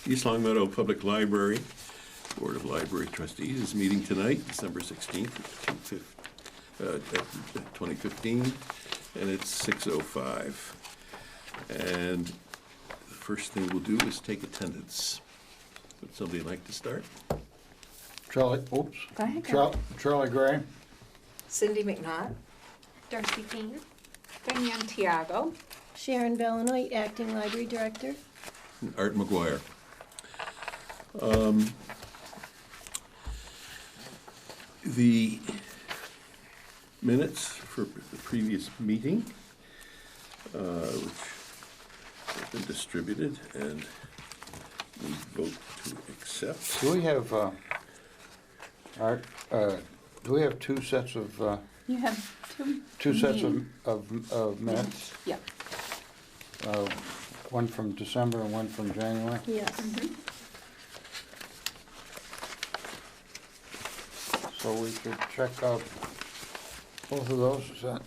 East Long Meadow Public Library Board of Library Trustees is meeting tonight, December 16th, 2015, and it's 6:05. And the first thing we'll do is take attendance. Would somebody like to start? Charlie Gray. Cindy McNaught. Darcy Payne. Danielle Tiago. Sharon Bellinoy, Acting Library Director. And Art McGuire. The minutes for the previous meeting, which have been distributed, and we vote to accept. Do we have, Art, do we have two sets of, You have two sets meeting. of minutes? Yeah. One from December and one from January? Yes. So we should check out both of those, is that?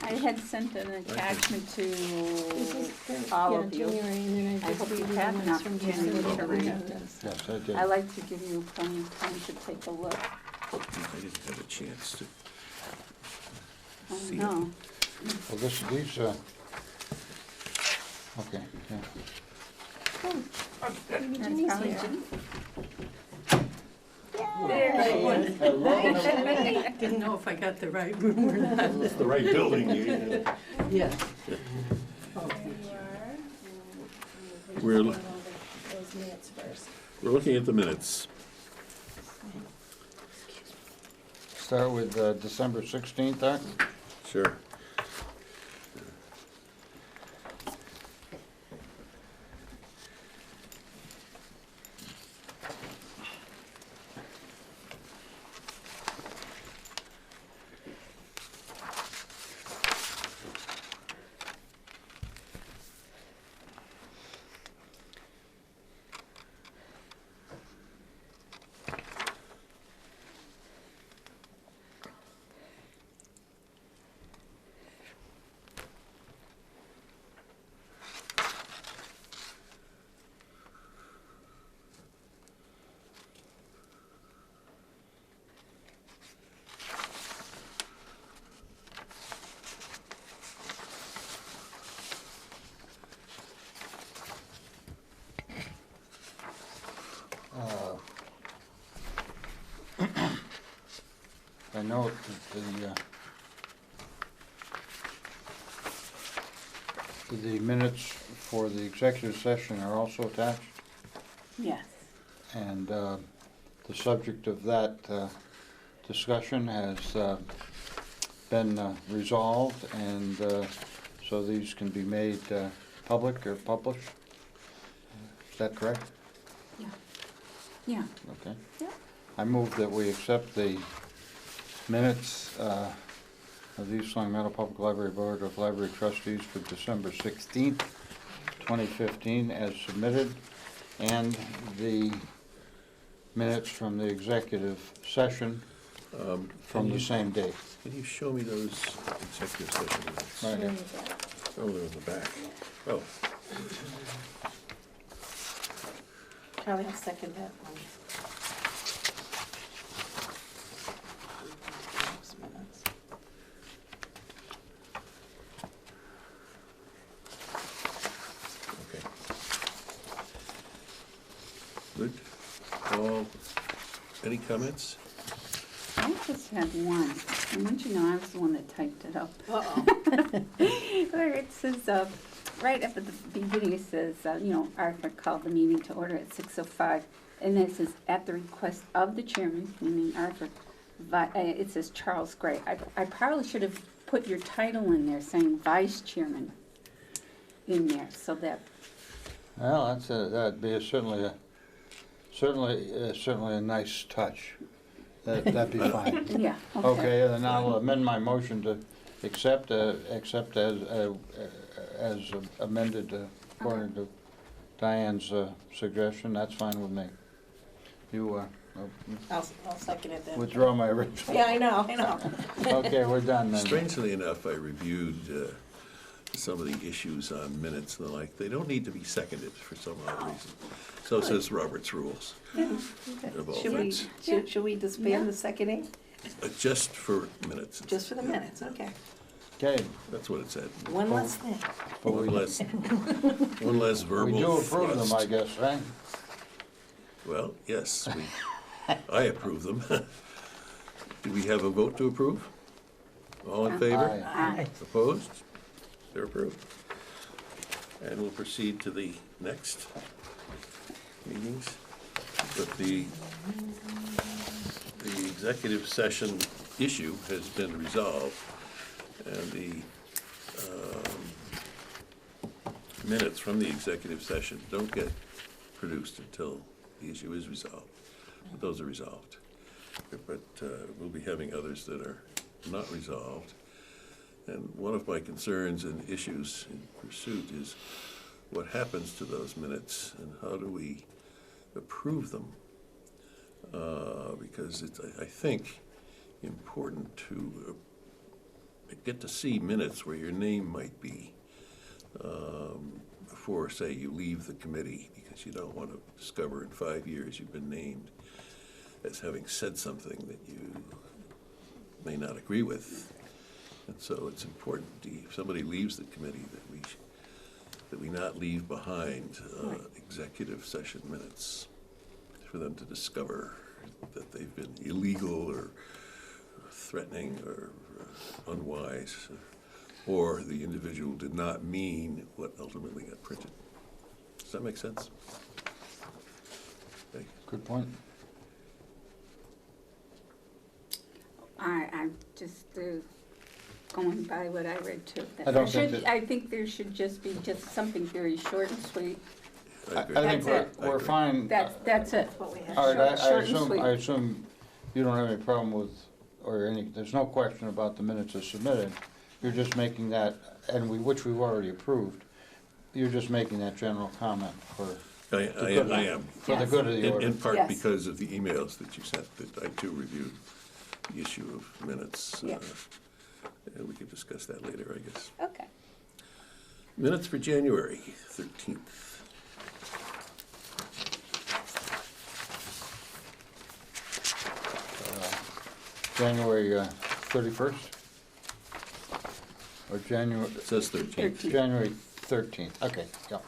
I had sent an attachment to This is for, all yeah, of you. January, and then I I just hope you read the have ones enough from January December to that we read have it. done. Yes, I did. I like to give you plenty of time to take a look. I didn't have a chance to Oh, see no. Well, these, okay, yeah. Maybe That's Ginny's probably here. Ginny. Didn't know if I got the right room or not. It's the right building. Yeah. We're, Those minutes first. we're looking at the minutes. Start with December 16th, Art? Sure. I note that the minutes for the executive session are also attached, Yes. and the subject of that discussion has been resolved, and so these can be made public or published. Is that correct? Yeah. Okay. Yeah. I move that we accept the minutes of the East Long Meadow Public Library Board of Library Trustees for December 16th, 2015 as submitted, and the minutes from the executive session from the same date. Can you show me those executive session minutes? Right here. Oh, they're in the back. Oh, Charlie, I'll second that one. okay. Good. All, any comments? I just had one. I want you to know I was the one that typed it up. Uh-oh. Where it says, right up at the beginning, it says, Arthur called the meeting to order at 6:05. And then it says, at the request of the chairman, meaning Arthur, it says Charles Gray. I probably should have put your title in there saying vice chairman in there, so that, Well, that'd be certainly a nice touch. That'd be fine. yeah, Okay, then I'll amend my motion to accept as amended according to Diane's suggestion. That's fine with me. You I'll second it then. withdraw my original. Yeah, I know. Okay, we're done then. Strangely enough, I reviewed some of the issues on minutes and the like, they don't need to be seconded for some odd reason. So says Robert's Rules of all Should we, things. should we disband the seconding? Just for minutes. Just for the minutes, okay. Okay, That's what it said. One less thing. but One we, less, one less we verbal do approve them, thrust. I guess, right? Well, yes, I approve them. Do we have a vote to approve? All in favor? Aye. Opposed? They're approved. And we'll proceed to the next meetings. But the executive session issue has been resolved, and the minutes from the executive session don't get produced until the issue is resolved. But those are resolved. But we'll be having others that are not resolved. And one of my concerns and issues in pursuit is what happens to those minutes and how do we approve them? Because it's, I think, important to get to see minutes where your name might be before, say, you leave the committee, because you don't want to discover in 5 years you've been named as having said something that you may not agree with. And so it's important, if somebody leaves the committee, that we not leave behind executive session minutes for them to discover that they've been illegal or threatening or unwise, or the individual did not mean what ultimately got printed. Does that make sense? Okay. Good point. I'm just going by what I read too. I don't think that- I think there should just be just something very short and sweet. I agree. I think That's we're fine. That's it. What we have. All right, I short and assume, sweet. I assume you don't have any problem with, or any, there's no question about the minutes as submitted. You're just making that, and which we've already approved, you're just making that general comment for I am. for the good of the order. In part Yes. because of the emails that you sent, that I too reviewed the issue of minutes. Yeah. And we could discuss that later, I guess. Okay. Minutes for January 13th. January 31st? Or January, It says 13th. January 13th, okay, yeah.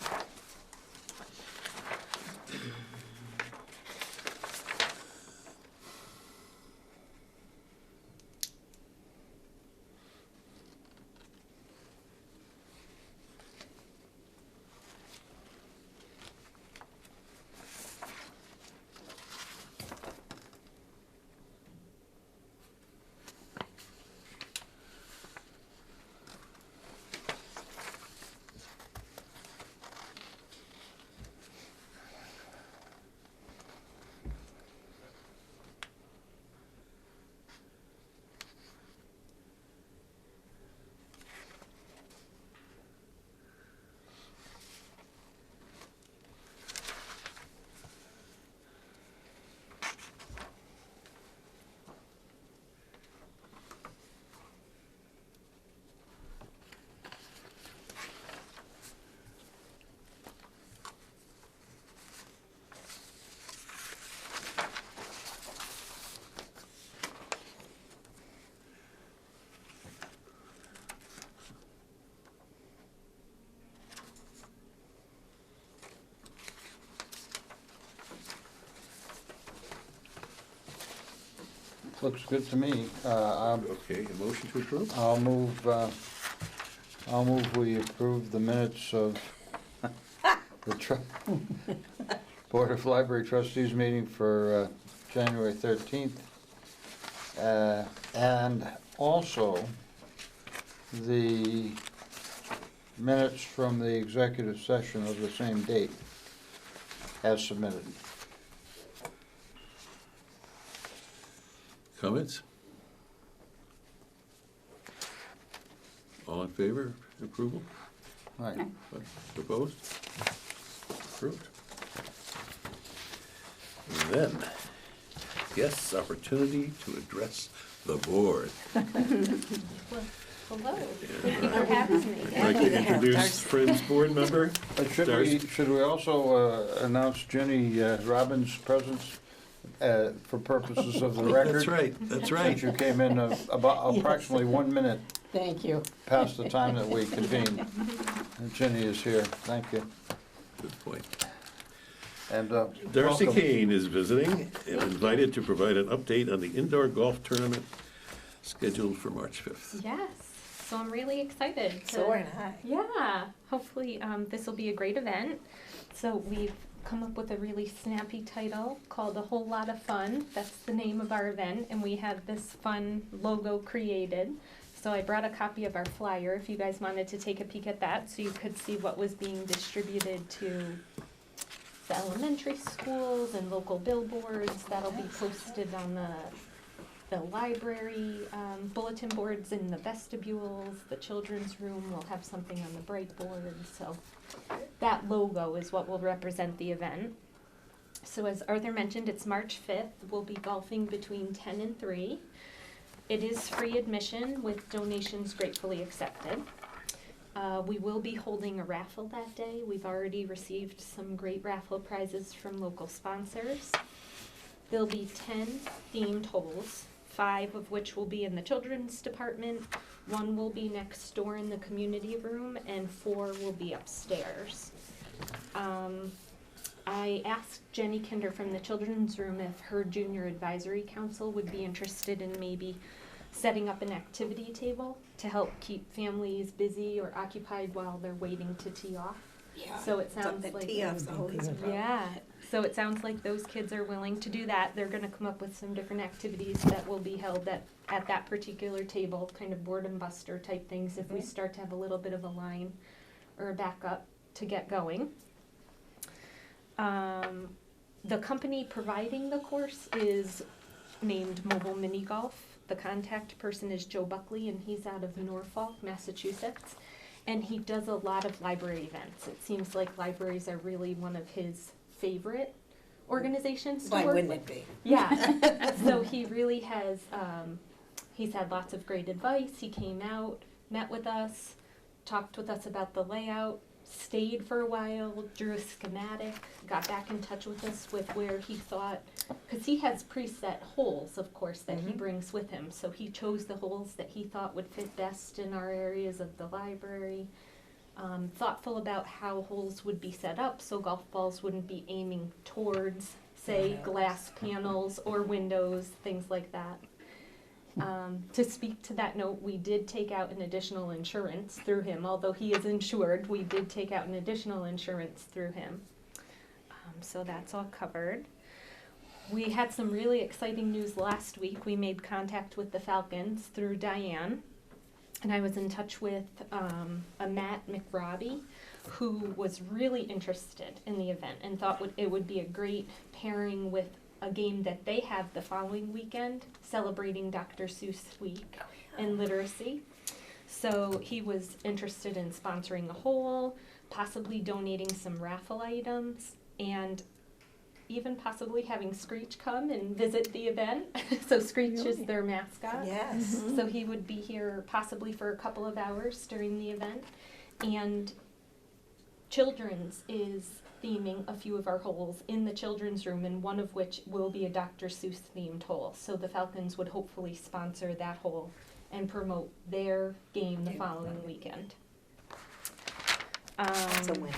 Looks good to me. Okay, a motion to approve? I'll move we approve the minutes of the Board of Library Trustees meeting for January 13th. And also the minutes from the executive session of the same date as submitted. Comments? All in favor of approval? Right. Opposed? Approved. And then, guests' opportunity to address the board. Hello. Thank you for having me. I'd like to introduce Friends Board Member. Should we also announce Jenny Robbins' presence for purposes of the record? That's right, that's right. Since you came in about Yes. approximately 1 minute Thank you. past the time that we convened. And Jenny is here, thank you. Good point. And Darcy welcome. Kane is visiting and invited to provide an update on the indoor golf tournament scheduled for March 5th. Yes, so I'm really excited. So am I. Yeah, hopefully this will be a great event. So we've come up with a really snappy title called A Whole Lot of Fun. That's the name of our event, and we had this fun logo created. So I brought a copy of our flyer if you guys wanted to take a peek at that so you could see what was being distributed to the elementary schools and local billboards. That'll be posted on the library bulletin boards in the vestibules. The children's room will have something on the bright board. So that logo is what will represent the event. So as Arthur mentioned, it's March 5th. We'll be golfing between 10 and 3. It is free admission with donations gratefully accepted. We will be holding a raffle that day. We've already received some great raffle prizes from local sponsors. There'll be 10 themed holes, 5 of which will be in the children's department, 1 will be next door in the community room, and 4 will be upstairs. I asked Jenny Kinder from the children's room if her junior advisory council would be interested in maybe setting up an activity table to help keep families busy or occupied while they're waiting to tee off. Yeah. So it sounds The like tee off's always a problem. yeah, so it sounds like those kids are willing to do that. They're gonna come up with some different activities that will be held at that particular table, kind of boredom buster type things if we start to have a little bit of a line or a backup to get going. The company providing the course is named Mobile Mini Golf. The contact person is Joe Buckley, and he's out of Norfolk, Massachusetts. And he does a lot of library events. It seems like libraries are really one of his favorite organizations to Why work wouldn't with. it be? Yeah, so he really has, he's had lots of great advice. He came out, met with us, talked with us about the layout, stayed for a while, drew a schematic, got back in touch with us with where he thought, because he has preset holes, of course, that he brings with him. So he chose the holes that he thought would fit best in our areas of the library. Thoughtful about how holes would be set up so golf balls wouldn't be aiming towards, say, glass panels or windows, things like that. To speak to that note, we did take out an additional insurance through him. Although he is insured, we did take out an additional insurance through him. So that's all covered. We had some really exciting news last week. We made contact with the Falcons through Diane. And I was in touch with a Matt McRobbie, who was really interested in the event and thought it would be a great pairing with a game that they have the following weekend, celebrating Dr. Seuss Week and literacy. So he was interested in sponsoring a hole, possibly donating some raffle items, and even possibly having Screech come and visit the event. So Screech is their mascot. Yes. So he would be here possibly for a couple of hours during the event. And Children's is theming a few of our holes in the children's room, and one of which will be a Dr. Seuss themed hole. So the Falcons would hopefully sponsor that hole and promote their game the following weekend. It's a win.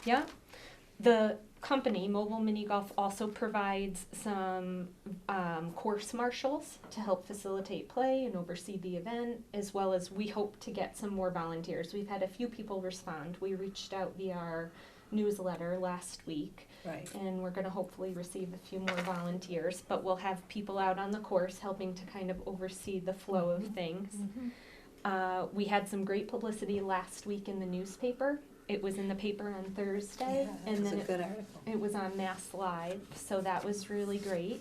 Yeah. The company, Mobile Mini Golf, also provides some course marshals to help facilitate play and oversee the event, as well as we hope to get some more volunteers. We've had a few people respond. We reached out via our newsletter last week, Right. and we're going to hopefully receive a few more volunteers, but we'll have people out on the course helping to kind of oversee the flow of things. We had some great publicity last week in the newspaper. It was in the paper on Thursday, Yeah, and that's then a good article. it was on Mass Live, so that was really great.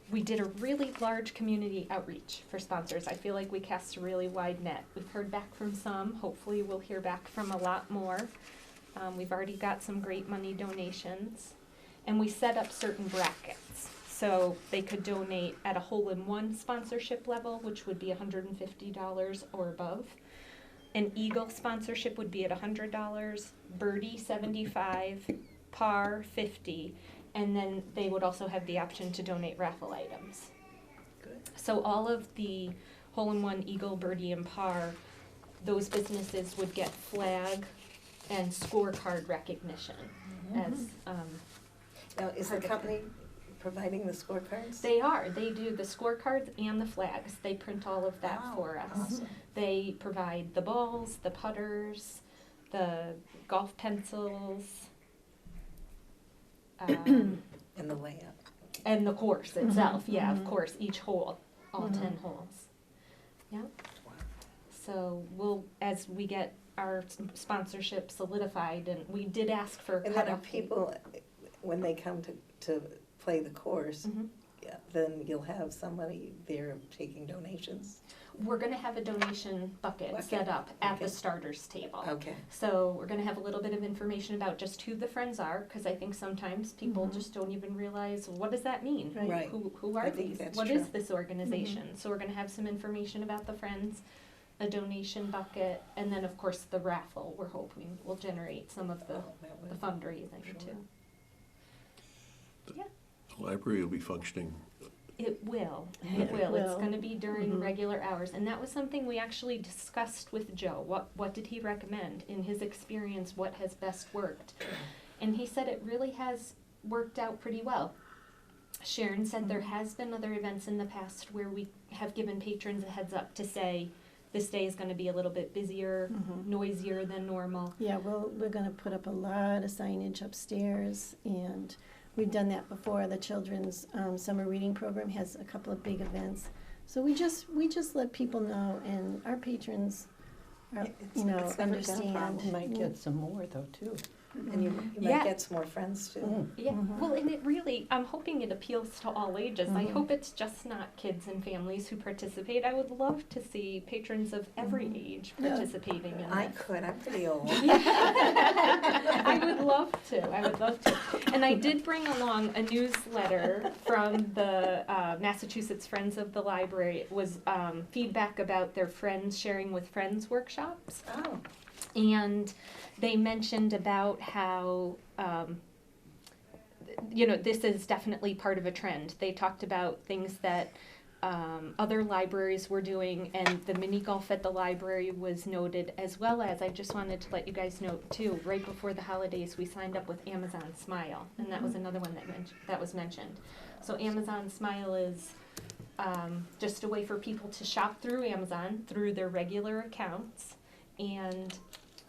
We did a really large community outreach for sponsors. I feel like we cast a really wide net. We've heard back from some. Hopefully we'll hear back from a lot more. We've already got some great money donations. And we set up certain brackets. So they could donate at a hole-in-one sponsorship level, which would be $150 or above. An Eagle sponsorship would be at $100, Birdie $75, Par $50, and then they would also have the option to donate raffle items. Good. So all of the hole-in-one, Eagle, Birdie, and Par, those businesses would get flag and scorecard recognition as, Now, is the company providing the scorecards? they do the scorecards and the flags. They print all of that Wow, for us. awesome. They provide the balls, the putters, the golf pencils, And the layout. and the course itself. Yeah, of course, each hole, all 10 holes. Yeah. So we'll, as we get our sponsorship solidified, and we did ask for a And then are cutoff date. people, when they come to play the course, Mhm. yeah, then you'll have somebody there taking donations? We're gonna have a donation bucket Okay. set up at the Okay. starters table. Okay. So we're gonna have a little bit of information about just who the friends are, because I think sometimes people just don't even realize, what does that mean? Right. Right. Who I are think these? that's What is true. this organization? So we're gonna have some information about the friends, a donation bucket, and then of course the raffle, we're hoping will generate some of the Oh, that would- fundraising Sure. too. The library will be functioning. It will, Yeah. it will, it's Will. gonna be during Mhm. regular hours, and that was something we actually discussed with Joe, what did he recommend, in his experience, what has best worked? And he said it really has worked out pretty well. Sharon said there has been other events in the past where we have given patrons a heads up to say, this day is gonna be a little bit busier, noisier than normal. Yeah, we're gonna put up a lot of signage upstairs, and we've done that before. The children's summer reading program has a couple of big events. So we just let people know, and our patrons are, It's never been a understand. problem. You might get some more though, too. And you Yeah. might get some more friends too. Yeah, well, and it really, I'm hoping it appeals to all ages. I hope it's just not kids and families who participate. I would love to see patrons of every age participating in I this. could, I'm pretty old. I would love to. And I did bring along a newsletter from the Massachusetts Friends of the Library. It was feedback about their Friends Sharing with Friends workshops. Oh, And they mentioned about how, this is definitely part of a trend. They talked about things that other libraries were doing, and the mini golf at the library was noted, as well as, I just wanted to let you guys know too, right before the holidays, we signed up with Amazon Smile, and that was another one that was mentioned. So Amazon Smile is just a way for people to shop through Amazon, through their regular accounts, and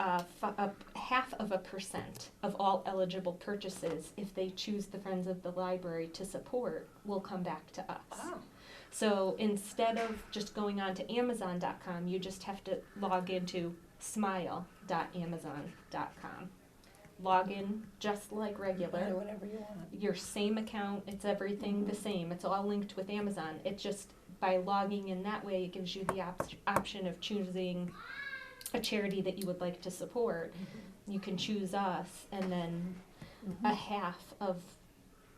0.5% of all eligible purchases, if they choose the Friends of the Library to support, will come back to us. wow. So instead of just going on to Amazon.com, you just have to log into smile.amazon.com. Log in just like Buy regular. whatever you want. Your same account, it's everything the same. It's all linked with Amazon. It just, by logging in that way, it gives you the option of choosing a charity that you would like to support. You can choose us, and then a half of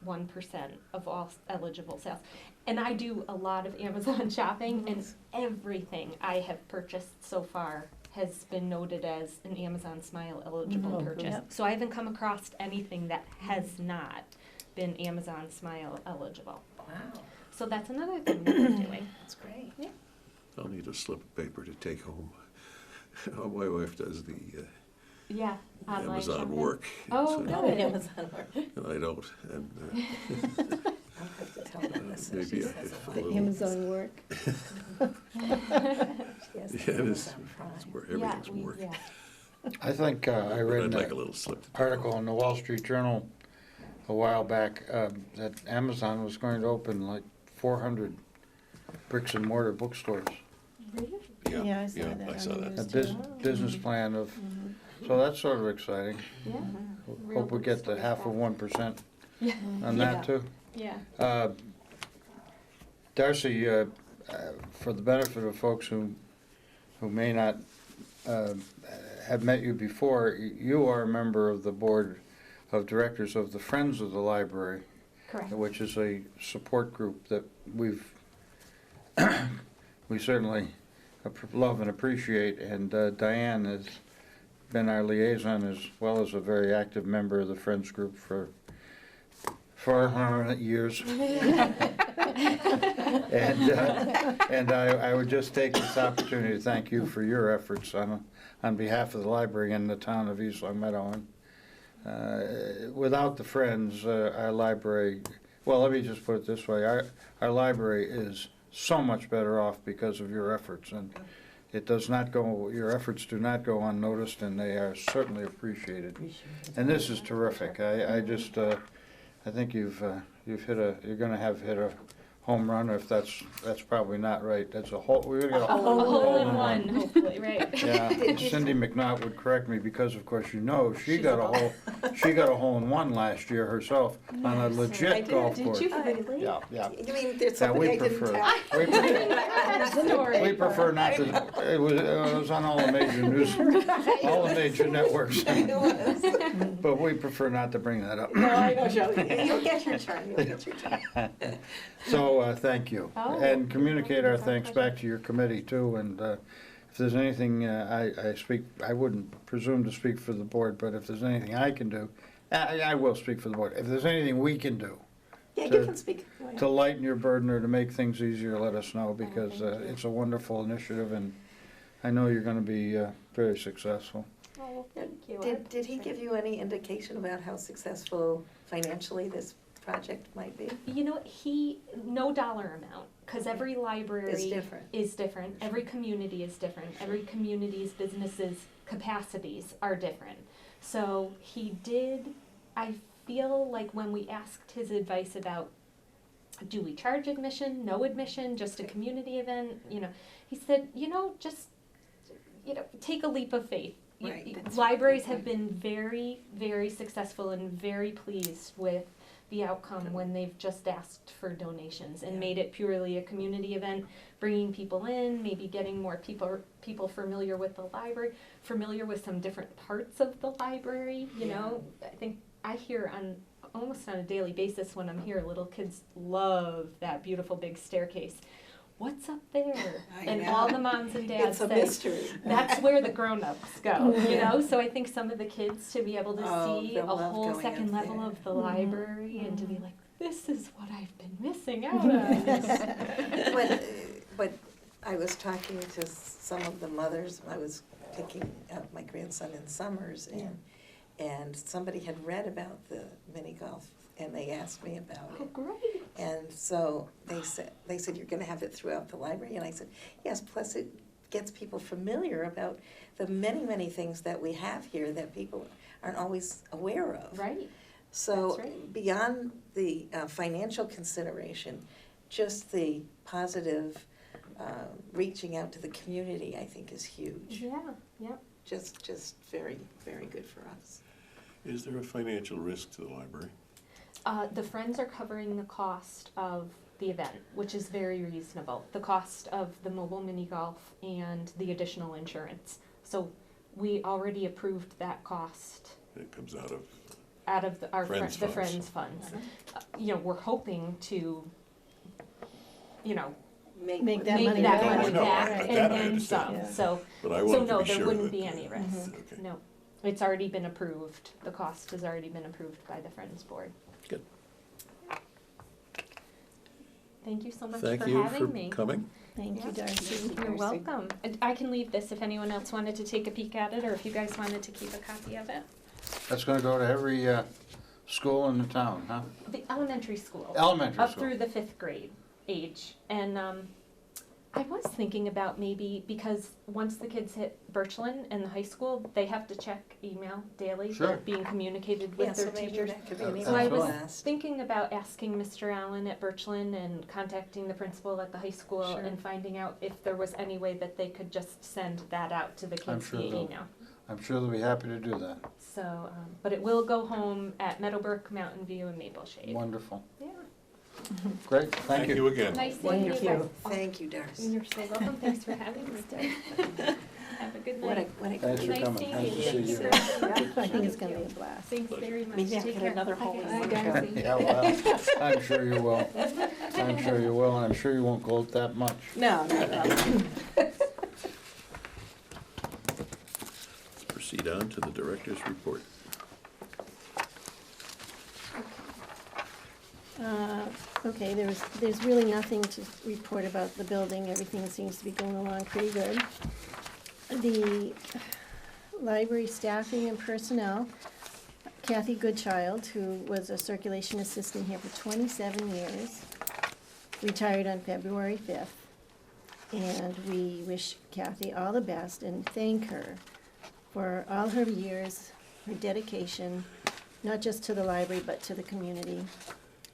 1% of all eligible sales. And I do a lot of Amazon shopping, and everything I have purchased so far has been noted as an Amazon Smile eligible purchase. Yep. So I haven't come across anything that has not been Amazon Smile eligible. Wow, So that's another thing that we're doing. that's great. I'll need a slip of paper to take home. My wife does the Yeah, online Amazon shopping. work. Oh, so- good. Amazon work. And I don't, and I'll have to tell them this. maybe She I- says if a a lot. little- Amazon work. She has yeah, it is, Amazon Prime. it's where Yeah, everything's working. yeah. I think I But read I'd in like that a little slip. to take article home. in the Wall Street Journal a while back that Amazon was going to open like 400 bricks and mortar bookstores. Really? Yeah, I saw that I on saw the that. news. A too. business plan of, so that's sort of exciting. Yeah. Hope we get the half of 1% Yeah. on that too. Yeah. Darcy, for the benefit of folks who may not have met you before, you are a member of the board of directors of the Friends of the Library. Correct. which is a support group that we certainly love and appreciate, and Diane has been our liaison as well as a very active member of the Friends Group for years. And I would just take this opportunity to thank you for your efforts on behalf of the library and the town of East Long Meadow. And without the Friends, our library, well, let me just put it this way, our library is so much better off because of your efforts, and it does not go, your efforts do not go unnoticed, and they are certainly appreciated. And this is terrific. I just, I think you've hit you're gonna hit a home run, if that's probably not right. That's we're gonna get A hole in one, hopefully, right? Yeah, Cindy McNaught would correct me because, of course, you know, she got a hole in one last year herself on a legit golf course. Did you really? Yeah, yeah. You mean there's Yeah, something we I didn't prefer, tell? we prefer not to, it was on all the major news, all the major networks. But we prefer not to bring that up. No, I know, Shelley. You'll get your turn, you'll get your turn. So, thank you. Oh, And communicate our it's our thanks pleasure. back to your committee too, and if there's anything, I wouldn't presume to speak for the board, but if there's anything I can do, I will speak for the board. If there's anything we can do Yeah, To- you can speak. Go ahead. to lighten your burden or to make things easier, let us know, because thank you. it's a wonderful initiative, and I know you're gonna be very successful. Oh, well, thank you. Did he give you any indication about how successful financially this project might be? You know, no dollar amount, because every library It's different. is different. Every community is different. Every community's businesses' capacities are different. So I feel like when we asked his advice about, do we charge admission, no admission, just a community event, he said, just, take a leap of faith. Right, that's Libraries right. have been very, very successful and very pleased with the outcome when they've just asked for donations and Yeah. made it purely a community event, bringing people in, maybe getting more people familiar with the library, familiar with some different parts of the library, know. I think I hear almost on a daily basis when I'm here, little kids love that beautiful big staircase. What's up there? I And know. all the moms and dads It's a say, mystery. that's where the grown-ups go, So I think some of the kids to be able to Oh, see they'll a love whole going second up level there. of the library and to be like, this is what I've been missing out on. But I was talking to some of the mothers, I was picking up my grandson in summers, and somebody had read about the mini golf, and they asked me about Oh, it. great. And so they said, you're gonna have it throughout the library, and I said, yes, plus it gets people familiar about the many, many things that we have here that people aren't always aware of. Right. So That's right. beyond the financial consideration, just the positive reaching out to the community, I think, is huge. Yeah. Just very, very good for us. Is there a financial risk to the library? The Friends are covering the cost of the event, which is very reasonable. The cost of the mobile mini golf and the additional insurance. So we already approved that cost It comes out of, out of our Friends the funds. Friends funds. We're hoping to, Make that make money that back. money Oh, I know. back That and I then understand. some. So but I so wanted no, to be there sure wouldn't that- be any risk. Okay. No, it's already been approved. The cost has already been approved by the Friends Board. Good. Thank you so much Thank for you having for me. coming. Thank you, Darcy. You're Darcy. welcome. And I can leave this if anyone else wanted to take a peek at it, or if you guys wanted to keep a copy of it. That's gonna go to every school in the town, huh? The elementary school. Elementary Up school. through the 5th grade age. And I was thinking about maybe, because once the kids hit Birchland and the high school, they have to check email daily. Sure. They're being communicated with Yeah, so their maybe teachers. that could be an So I email was blast. thinking about asking Mr. Allen at Birchland and contacting the principal at the high school Sure. and finding out if there was any way that they could just send that out to the I'm kids sure via they'll- email. I'm sure they'll be happy to do that. So, but it will go home at Meadowbrook, Mountain View, and Maple Shade. Wonderful. Yeah. Great, thank you. again. Nice seeing you Wonderful. guys. Thank you, Darcy. You're so welcome. Thanks for having me. Have a good What a, night. what a Thanks for great. Nice coming. seeing Nice you. to see Thank you. you very much. I think it's gonna be a blast. Thanks very much. Maybe I'll Take get care. another hole in one Hi, cup. Darcy. Yeah, well, I'm sure you will. I'm sure you will, and I'm sure you won't gloat that much. No, no. Proceed on to the director's report. Okay, there's really nothing to report about the building. Everything seems to be going along pretty good. The library staffing and personnel, Kathy Goodchild, who was a circulation assistant here for 27 years, retired on February 5th. And we wish Kathy all the best and thank her for all her years, her dedication, not just to the library, but to the community.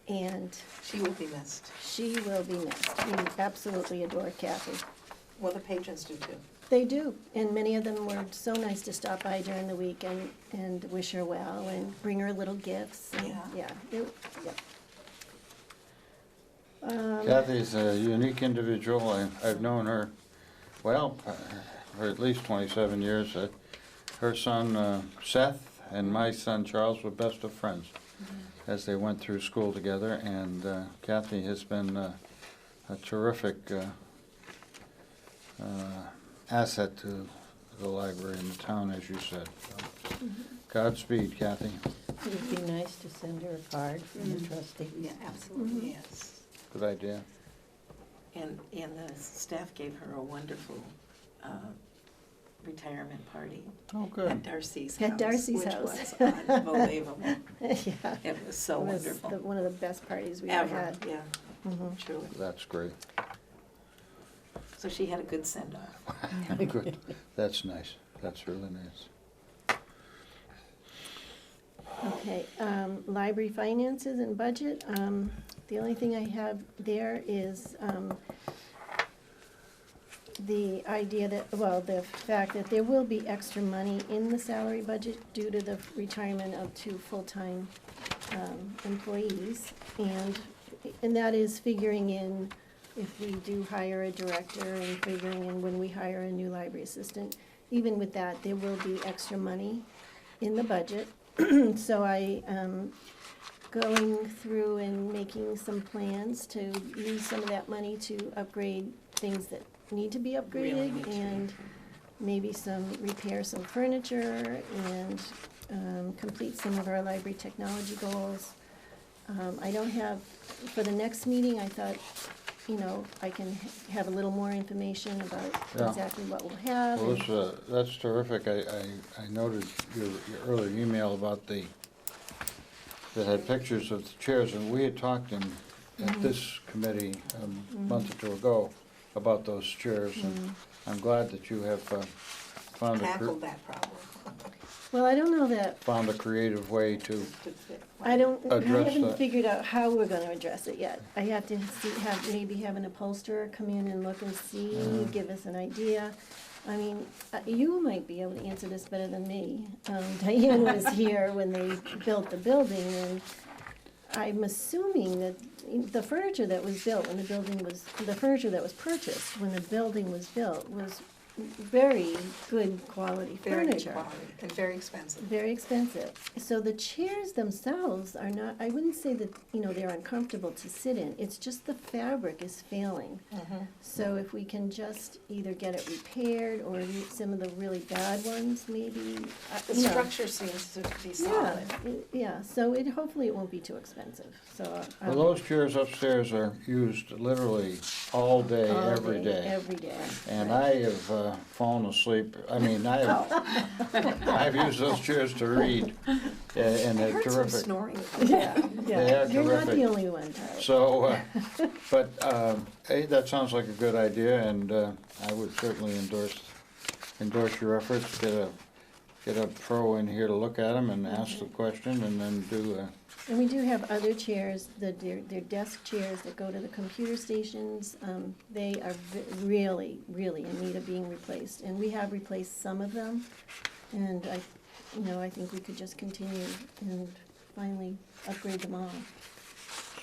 And She will be missed. she will be missed. We absolutely adore Kathy. Well, the patrons do too. They do, and many of them were so nice to stop by during the week and wish her well and bring her little gifts. And, Yeah. yeah. Kathy's a unique individual. I've known her, well, for at least 27 years. Her son Seth and my son Charles were best of friends as they went through school together, and Kathy has been a terrific asset to the library and the town, as you said. So, Godspeed, Kathy. It would be nice to send her a card from the trustees. Yeah, absolutely, yes. Good idea. And the staff gave her a wonderful retirement party Oh, at good. Darcy's house. At Darcy's which house. was unbelievable. Yeah. It was so It was wonderful. one of the best parties we ever Ever, had. yeah, Mhm. truly. That's great. So she had a good send-off. Good. That's nice. That's really nice. Okay, library finances and budget, the only thing I have there is, the idea that, well, the fact that there will be extra money in the salary budget due to the retirement of 2 full-time, employees, and that is figuring in if we do hire a director and figuring in when we hire a new library assistant. Even with that, there will be extra money in the budget. So I am going through and making some plans to use some of that money to upgrade things that need to be Really upgraded need to. and maybe repair some furniture and complete some of our library technology goals. I don't have, for the next meeting, I thought, I can have a little more information about Yeah. exactly what we'll have. Well, and- that's terrific. I noted your earlier email about that had pictures of the chairs, and we had talked at this committee a month or two ago about those chairs, and I'm glad that you have found Tackled that problem. Well, I don't know that, found a creative way to, To fit. I Address haven't that. figured out how we're gonna address it yet. I have to maybe have an upholsterer come in and look and see, give us an idea. I mean, you might be able to answer this better than me. Diane was here when they built the building, and I'm assuming that the furniture that was built when the furniture that was purchased when the building was built was very good quality Very good furniture. quality and very expensive. Very expensive. So the chairs themselves are not, I wouldn't say that, they're uncomfortable to sit in. It's just the fabric is failing. So if we can just either get it repaired or some of the really bad ones, maybe. The structure seems to be Yeah, solid. yeah, so hopefully it won't be too expensive, so. well, those chairs upstairs are used literally all day, every day. Every day. And I have fallen asleep. I mean, I've used those chairs to read, and I they're heard some terrific. snoring. Yeah, They yeah. are You're not terrific. the only one, Tyler. So, but, hey, that sounds like a good idea, and I would certainly endorse your efforts. Get a pro in here to look at them and ask the question, and then do. And we do have other chairs, they're desk chairs that go to the computer stations. They are really, really in need of being replaced. And we have replaced some of them. And I think we could just continue and finally upgrade them all.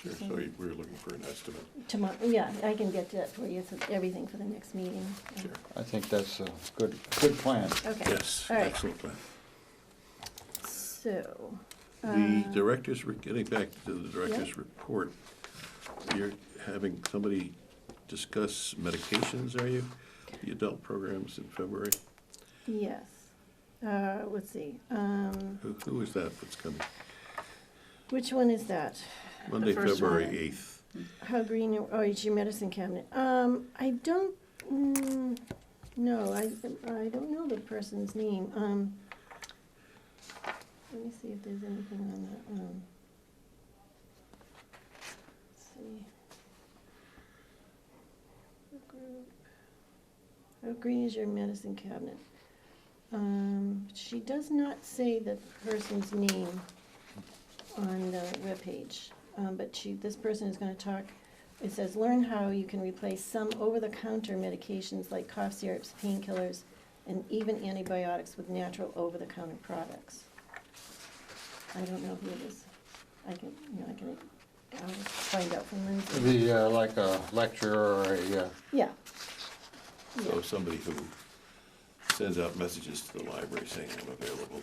Sure, so we're looking for an estimate. Tomorrow, yeah, I can get that for you, so everything for the next meeting. Sure. I think that's a good plan. Okay. Yes, All right. excellent plan. So. The directors, getting back to the director's Yeah. report, you're having somebody discuss medications, are you? The adult programs in February? Yes. Let's see. Who is that that's coming? Which one is that? Monday, first February one. 8th. How green, oh, it's your medicine cabinet. I don't, no, I don't know the person's name. Let me see if there's anything on that. Let's see. What group? How green is your medicine cabinet? She does not say the person's name on the webpage, but this person is gonna talk, it says, learn how you can replace some over-the-counter medications like cough syrups, painkillers, and even antibiotics with natural over-the-counter products. I don't know who it is. I'll find out from Lindsay. Like a lecture or a, Yeah. So somebody who sends out messages to the library saying, I'm available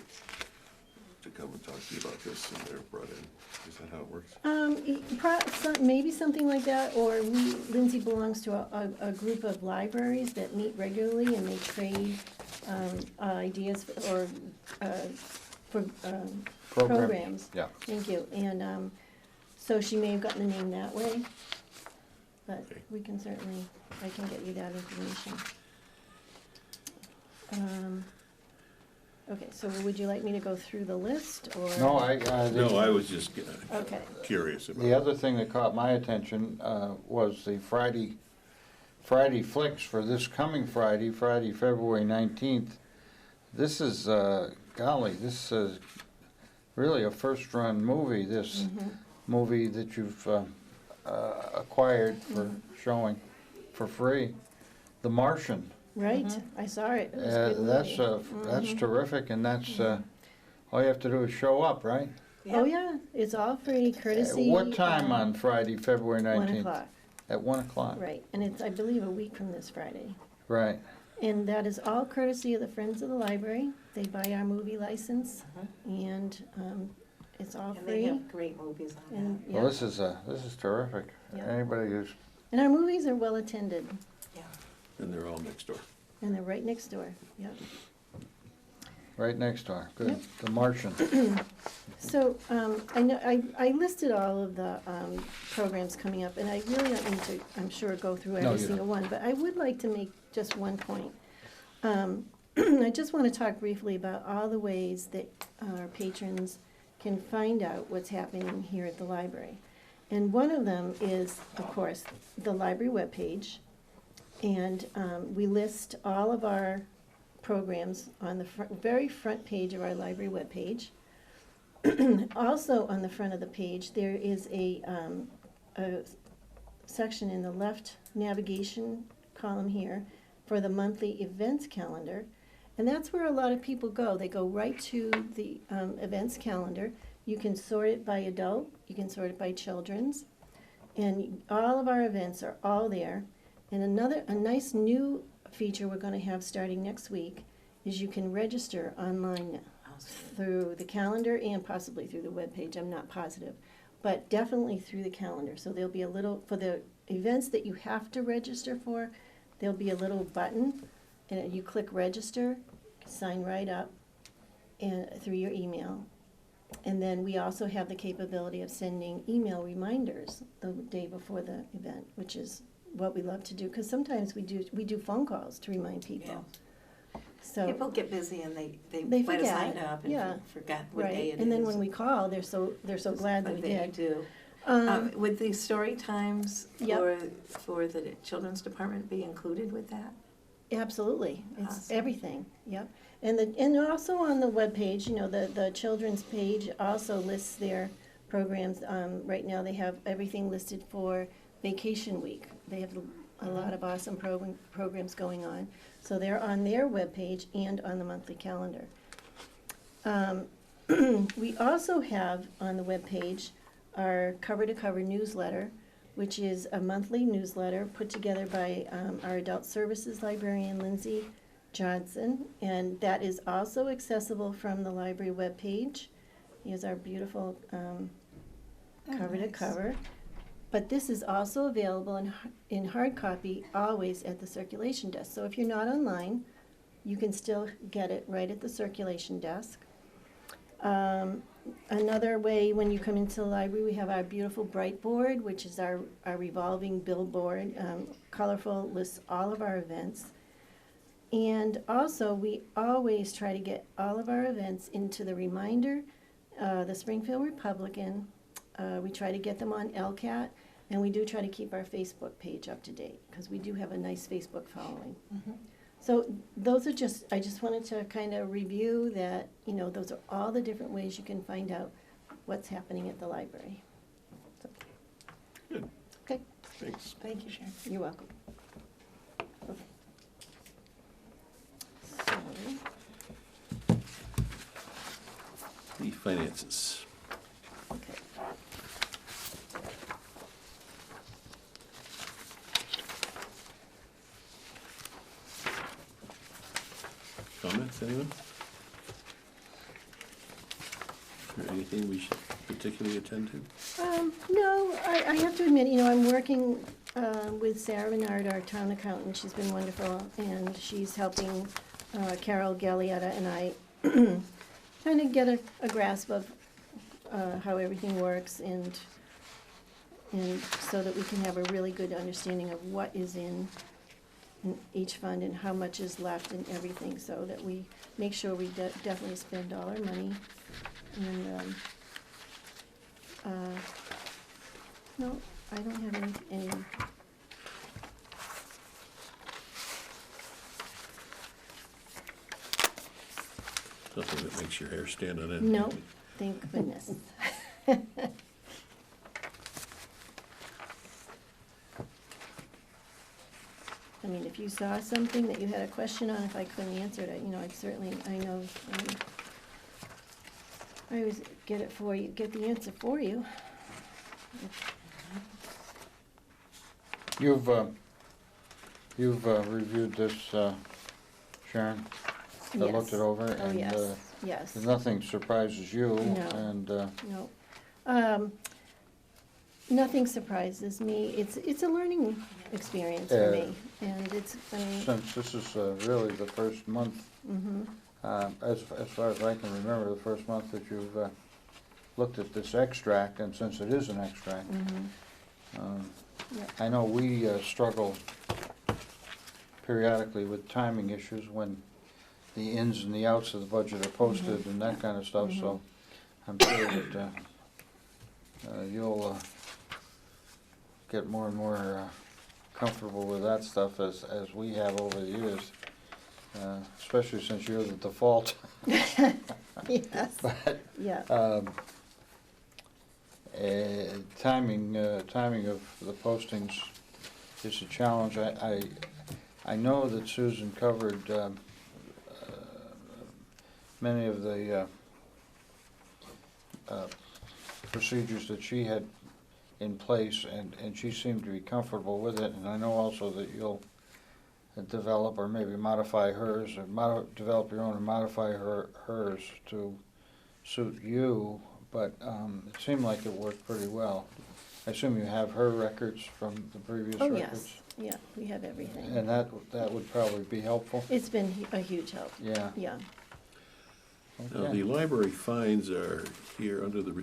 to come and talk to you about this, and they're brought in. Is that how it works? Maybe something like that, or Lindsay belongs to a group of libraries that meet regularly and they trade ideas for programs. yeah. Thank you. And so she may have gotten the name that way, but Okay. we can certainly, I can get you that information. Okay, so would you like me to go through the list, or? No, No, I was just Okay. curious about the other thing that caught my attention was the Friday flicks for this coming Friday, February 19th. This is, golly, this is really a first-run movie, this movie that you've acquired for showing for free, The Martian. Right, I saw it. It was a good movie. That's terrific, and that's, all you have to do is show up, right? Oh, yeah, it's all free courtesy. What time on Friday, February 19th? 1 o'clock, At 1 o'clock? right, and it's, I believe, a week from this Friday. Right. And that is all courtesy of the Friends of the Library. They buy our movie license, and it's all And they free. have great movies on And, that. Well, yeah, this is terrific. Yeah. Anybody who's, and our movies are well attended, Yeah. And they're all next door. and they're right next door, yeah. right next door, good. Yep. The Martian. So, I know, I listed all of the programs coming up, and I really don't need to, I'm sure, go through No, every you single one, but I would like to make just one point. I just want to talk briefly about all the ways that our patrons can find out what's happening here at the library. And one of them is, of course, the library webpage, and we list all of our programs on the very front page of our library webpage. Also on the front of the page, there is a section in the left navigation column here for the monthly events calendar. And that's where a lot of people go. They go right to the events calendar. You can sort it by adult, you can sort it by children's, and all of our events are all there. And a nice new feature we're gonna have starting next week is you can register online now through the calendar and possibly through the webpage, I'm not positive, but definitely through the calendar. So there'll be a little, for the events that you have to register for, there'll be a little button, and you click register, sign right up, and through your email. And then we also have the capability of sending email reminders the day before the event, which is what we love to do, because sometimes we do phone calls to remind people. So, People get busy and they They might have signed forget, up and yeah. forgot what day right, it is. and then when we call, they're so glad that we But they did. do. Would the story times Yep. for the children's department be included with that? Absolutely, it's Awesome. everything, yep. And also on the webpage, you know, the children's page also lists their programs. Right now, they have everything listed for vacation week. They have a lot of awesome programs going on. So they're on their webpage and on the monthly calendar. We also have on the webpage our cover-to-cover newsletter, which is a monthly newsletter put together by our adult services librarian, Lindsay Johnson, and that is also accessible from the library webpage. Here's our beautiful cover-to-cover. But this is also available in hard copy, always at the circulation desk. So if you're not online, you can still get it right at the circulation desk. Another way, when you come into the library, we have our beautiful bright board, which is our revolving billboard, colorful, lists all of our events. And also, we always try to get all of our events into the Reminder, the Springfield Republican. We try to get them on LCAT, and we do try to keep our Facebook page up to date, because we do have a nice Facebook following. So those are I just wanted to kind of review that, those are all the different ways you can find out what's happening at the library. So, Good. okay, Thanks. Thank you, Sharon. you're welcome. Okay. So, The finances. okay. Comments, anyone? Is there anything we should particularly attend to? No, I have to admit, I'm working with Sarah Bernard, our town accountant. She's been wonderful, and she's helping Carol Gallietta and I kind of get a grasp of how everything works, and so that we can have a really good understanding of what is in each fund and how much is left and everything, so that we make sure we definitely spend all our money. And no, I don't have any. Something that makes your hair stand on end? No, thank goodness. I mean, if you saw something that you had a question on, if I couldn't answer it, I'd certainly, I know, I always get the answer for you. You've reviewed this, Sharon? I looked Yes. it over, Oh, and yes. nothing surprises you, No. and No. Nothing surprises me. It's a learning experience for me, and since this is really the first month, mhm, as far as I can remember, the first month that you've looked at this extract, and since it is an extract, mhm, yeah. I know we struggle periodically with timing issues when the ins and the outs of the budget are posted and that kind of stuff, so I'm sure that you'll get more and more comfortable with that stuff as we have over the years, especially since you're the default. Yes, But yeah. timing of the postings is a challenge. I know that Susan covered many of the procedures that she had in place, and she seemed to be comfortable with it, and I know also that you'll develop or maybe modify hers, or develop your own and modify hers to suit you, but it seemed like it worked pretty well. I assume you have her records from the previous Oh, records? yes, yeah, we have everything. And that would probably be helpful? It's been a huge help, Yeah. yeah. Now, Okay. the library fines are here under the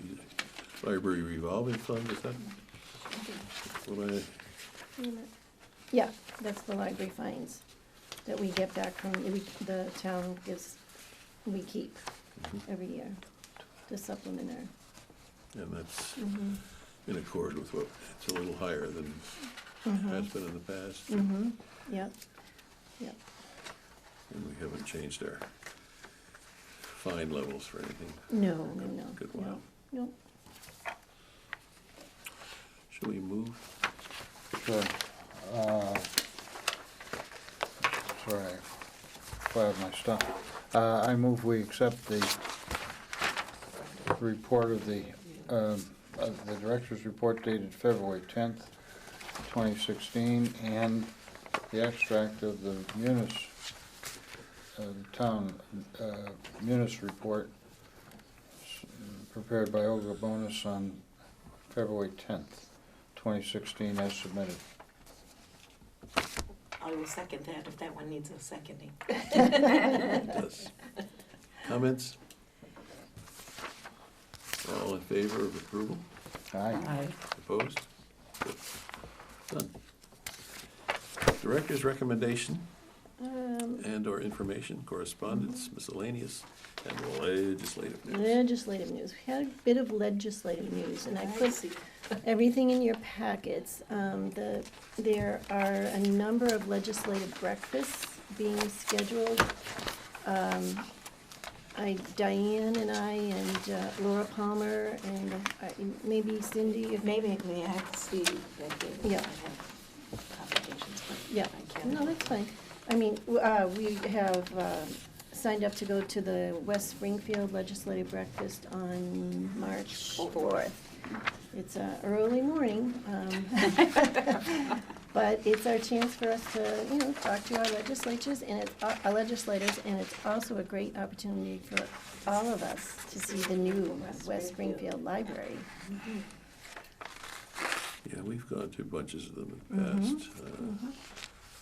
library revolving fund, is that what Yeah, that's the library fines that we get back from, the town we keep every year to supplement our. and that's Mhm. in accord with what, it's a little higher than it has been in the past, Mhm. Yep. Yep. and we haven't changed our fine levels for anything. No, no. Good while. No. Shall we move? Sure. Sorry, I filed my stuff. I move we accept the report of the the director's report dated February 10th, 2016, and the extract of the town munis report prepared by Olga Bonus on February 10th, 2016, as submitted. I will second that if that one needs a seconding. It does. Comments? All in favor of approval? Aye. Opposed? Good. Done. Director's recommendation and/or information, correspondence, miscellaneous, and legislative news. Legislative news. We had a bit of legislative news, and I put everything in your packets. There are a number of legislative breakfasts being scheduled. Diane and I and Laura Palmer and maybe Cindy, if Maybe we have to see that they Yeah. have complications, but yeah, I can't. no, that's fine. I mean, we have signed up to go to the West Springfield Legislative Breakfast on March 4th. It's early morning, but it's our chance for us to, talk to our legislators and our legislators, and it's also a great opportunity for all of us to see the new West Springfield Library. Yeah, we've gone to bunches of them in the past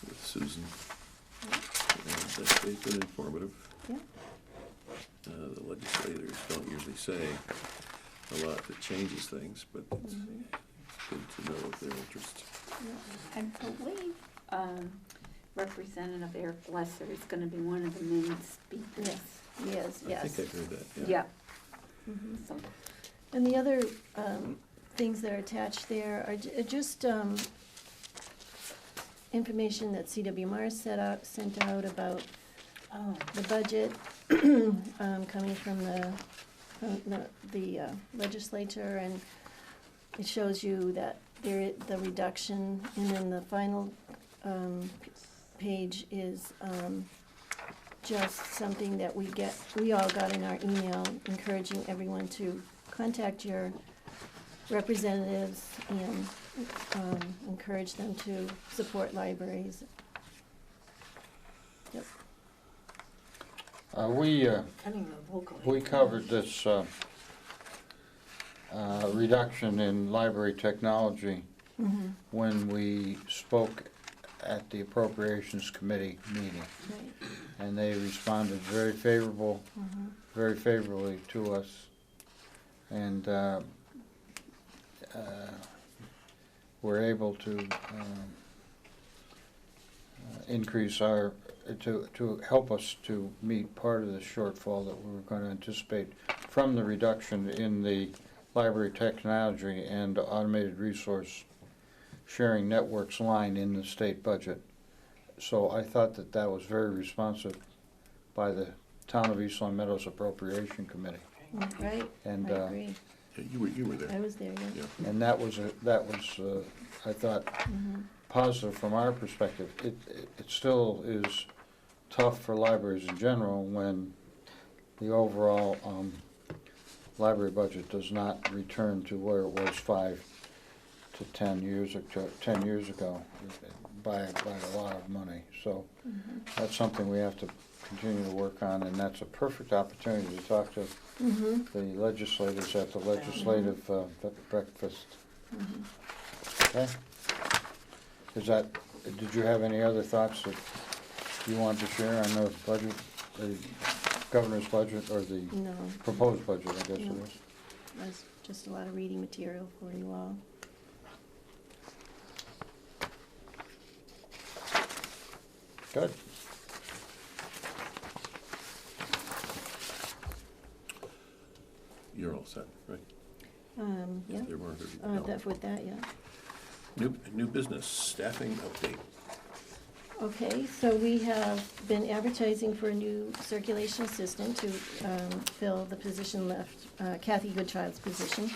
with Susan. And they've been informative. Yeah. The legislators don't usually say a lot that changes things, but it's good to know of their interest. I believe Representative Eric Lesser is going to be one of the main speakers. Yes, I yes. think I've heard that, yeah. Yeah. Mhm. So, And the other things that are attached there are just information that CWMR sent out about the budget coming from the legislature, and it shows you that the reduction, and then the final page is just something that we all got in our email, encouraging everyone to contact your representatives and encourage them to support libraries. Yep. Cutting the vocal. We covered this reduction in library technology Mhm. when we spoke at the Appropriations Committee meeting, Right. and they responded very favorably to us, and we're able to increase to help us to meet part of the shortfall that we were going to anticipate from the reduction in the library technology and automated resource sharing networks line in the state budget. So I thought that was very responsive by the Town of East Long Meadows Appropriation Committee. Right, And, I agree. Yeah, you were there. I was there, yeah. Yeah. and that was I thought, Mhm. positive from our perspective. It still is tough for libraries in general when the overall library budget does not return to where it was 5 to 10 years ago by a lot of money. So that's something we have to continue to work on, and that's a perfect opportunity to talk to Mhm. the legislators at the legislative breakfast. Okay? Did you have any other thoughts that you wanted to share on the budget, the governor's budget, or the No, proposed budget, I guess it No. is? that's just a lot of reading material for you all. Good. You're all set, right? Yeah, There weren't any- no. with that, yeah. New business, staffing update. Okay, so we have been advertising for a new circulation assistant to fill the position left, Kathy Goodchild's position.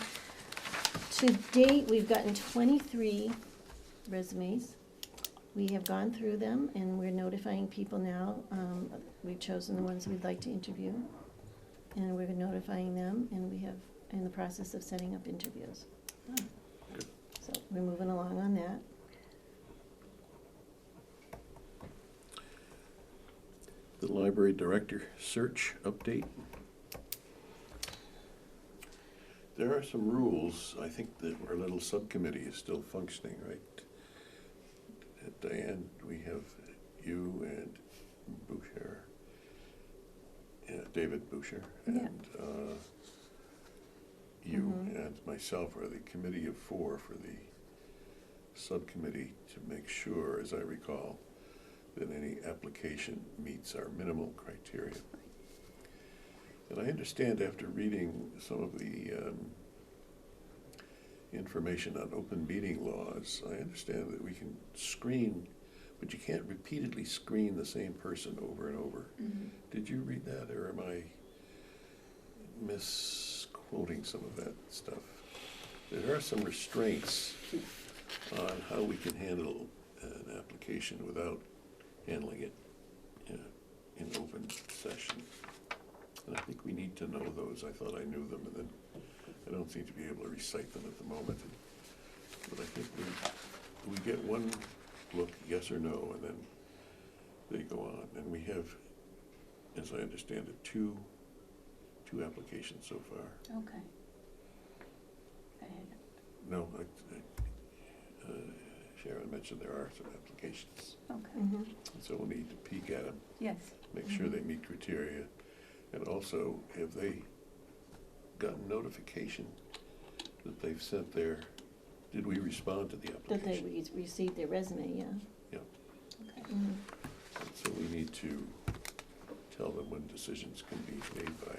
To date, we've gotten 23 resumes. We have gone through them, and we're notifying people now. We've chosen the ones we'd like to interview, and we're notifying them, and we have in the process of setting up interviews. Good. So we're moving along on that. The library director search update. There are some rules. I think that our little subcommittee is still functioning, right? Diane, we have you and Boucher, David Boucher, Yeah. and you and myself are the committee of 4 for the subcommittee to make sure, as I recall, that any application meets our minimal criteria. And I understand after reading some of the information on open meeting laws, I understand that we can screen, but you can't repeatedly screen the same person over and over. Mhm. Did you read that, or am I misquoting some of that stuff? There are some restraints on how we can handle an application without handling it in open session. And I think we need to know those. I thought I knew them, and then I don't seem to be able to recite them at the moment. But I think we get one look, yes or no, and then they go on. And we have, as I understand it, two applications so far. Okay. No, Sharon mentioned there are some applications. Okay, Mhm. So we'll need to peek at them, yes. make sure they meet criteria. And also, have they gotten notification that they've sent their, did we respond to the That they application? received their resume, yeah. Yeah, Okay. Mhm. so we need to tell them when decisions can be made by,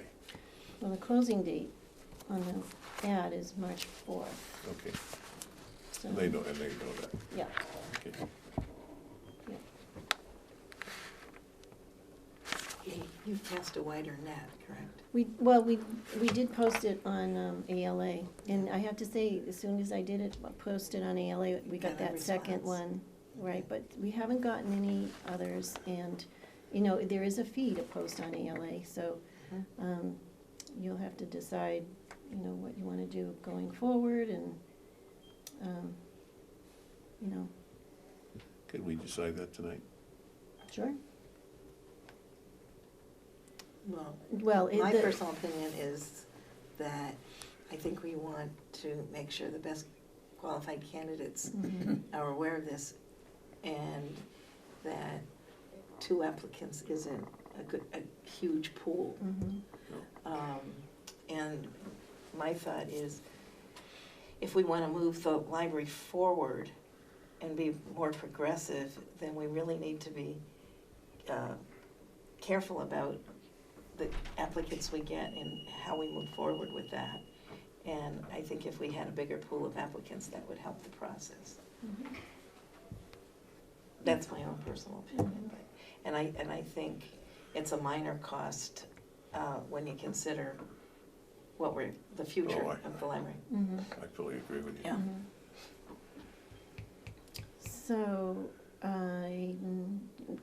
Well, the closing date on the ad is March 4th, okay, so. and they know that, Yeah, okay. yeah. You've cast a wider net, correct? We did post it on ALA, and I have to say, as soon as I did it, post it on ALA, we got Got a that second response. one, right? But we haven't gotten any others, and, you know, there is a fee to post on ALA, so you'll have to decide, you know, what you want to do going forward, and, you know, Can we decide that tonight? sure. Well, Well, my personal opinion is that I think we want to make sure the best qualified candidates Mhm. are aware of this, and that 2 applicants isn't a huge pool. Mhm. And my thought is, if we want to move the library forward and be more progressive, then we really need to be careful about the applicants we get and how we move forward with that. And I think if we had a bigger pool of applicants, that would help the process. Mhm. That's my own personal opinion, but, and I think it's a minor cost when you consider the future Oh, of the library. Mhm. I fully agree with you. Yeah. Mhm. So,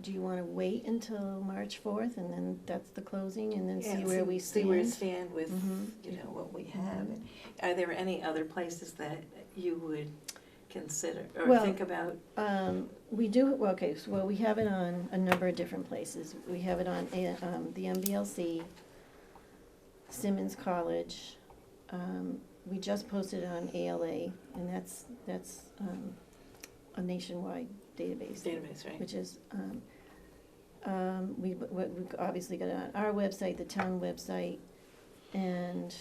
do you want to wait until March 4th, and then that's the closing, and then see And where we See stand? where we stand with, Mhm. you know, what we have. And are there any other places that you would consider or Well, think about? We do, well, okay, so, well, we have it on a number of different places. We have it on the MBLC, Simmons College. We just posted it on ALA, and that's a nationwide database. Database, right? Which is, we obviously got it on our website, the town website, and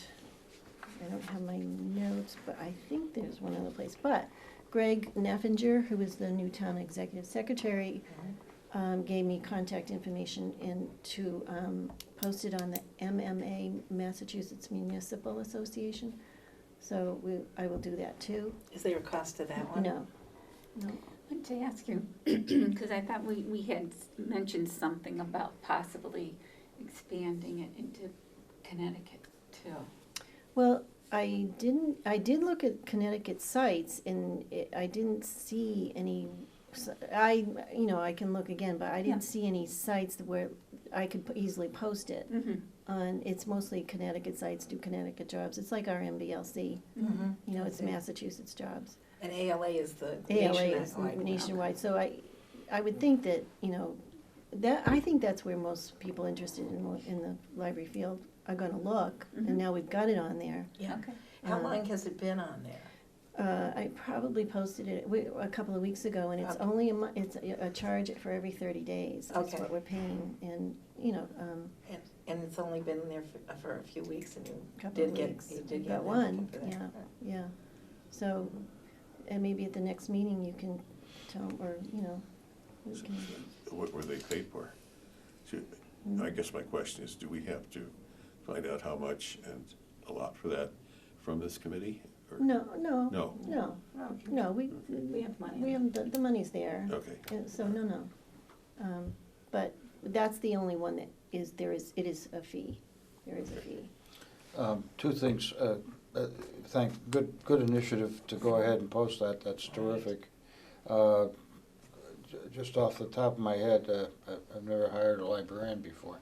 I don't have my notes, but I think there's one other place. But Greg Neffinger, who is the new town executive secretary, gave me contact information to post it on the MMA, Massachusetts Municipal Association. So I will do that too. Is there a cost to that one? No. I wanted to ask you, because I thought we had mentioned something about possibly expanding it into Connecticut too. Well, I did look at Connecticut sites, and I didn't see any, I can look again, but I didn't Yeah. see any sites where I could easily post it. Mm-hmm. it's mostly Connecticut sites do Connecticut jobs. It's like our MBLC, Mhm. you know, it's Okay. Massachusetts jobs. And ALA is the ALA is nationwide. nationwide, so I would think that, you know, I think that's where most people interested in the library field are gonna look, Mhm. and now we've got it on there. Yeah. Okay. How long has it been on there? I probably posted it a couple of weeks ago, and it's Okay. only it's a charge for every 30 days. That's Okay. what we're paying, and, you know, And it's only been there for a few weeks, and you couple of did weeks. get, you did Got get one, for that. yeah, yeah. So, and maybe at the next meeting you can tell, or, you know, we can, What were they paid for? I guess my question is, do we have to find out how much and allot for that from this committee? Or- no, no, No, no, we have money. we have, the money's there. okay. So, no. But that's the only one that is, it is a fee. There is a fee. Two things, good initiative to go ahead and post that, that's terrific. Just off the top of my head, I've never hired a librarian before.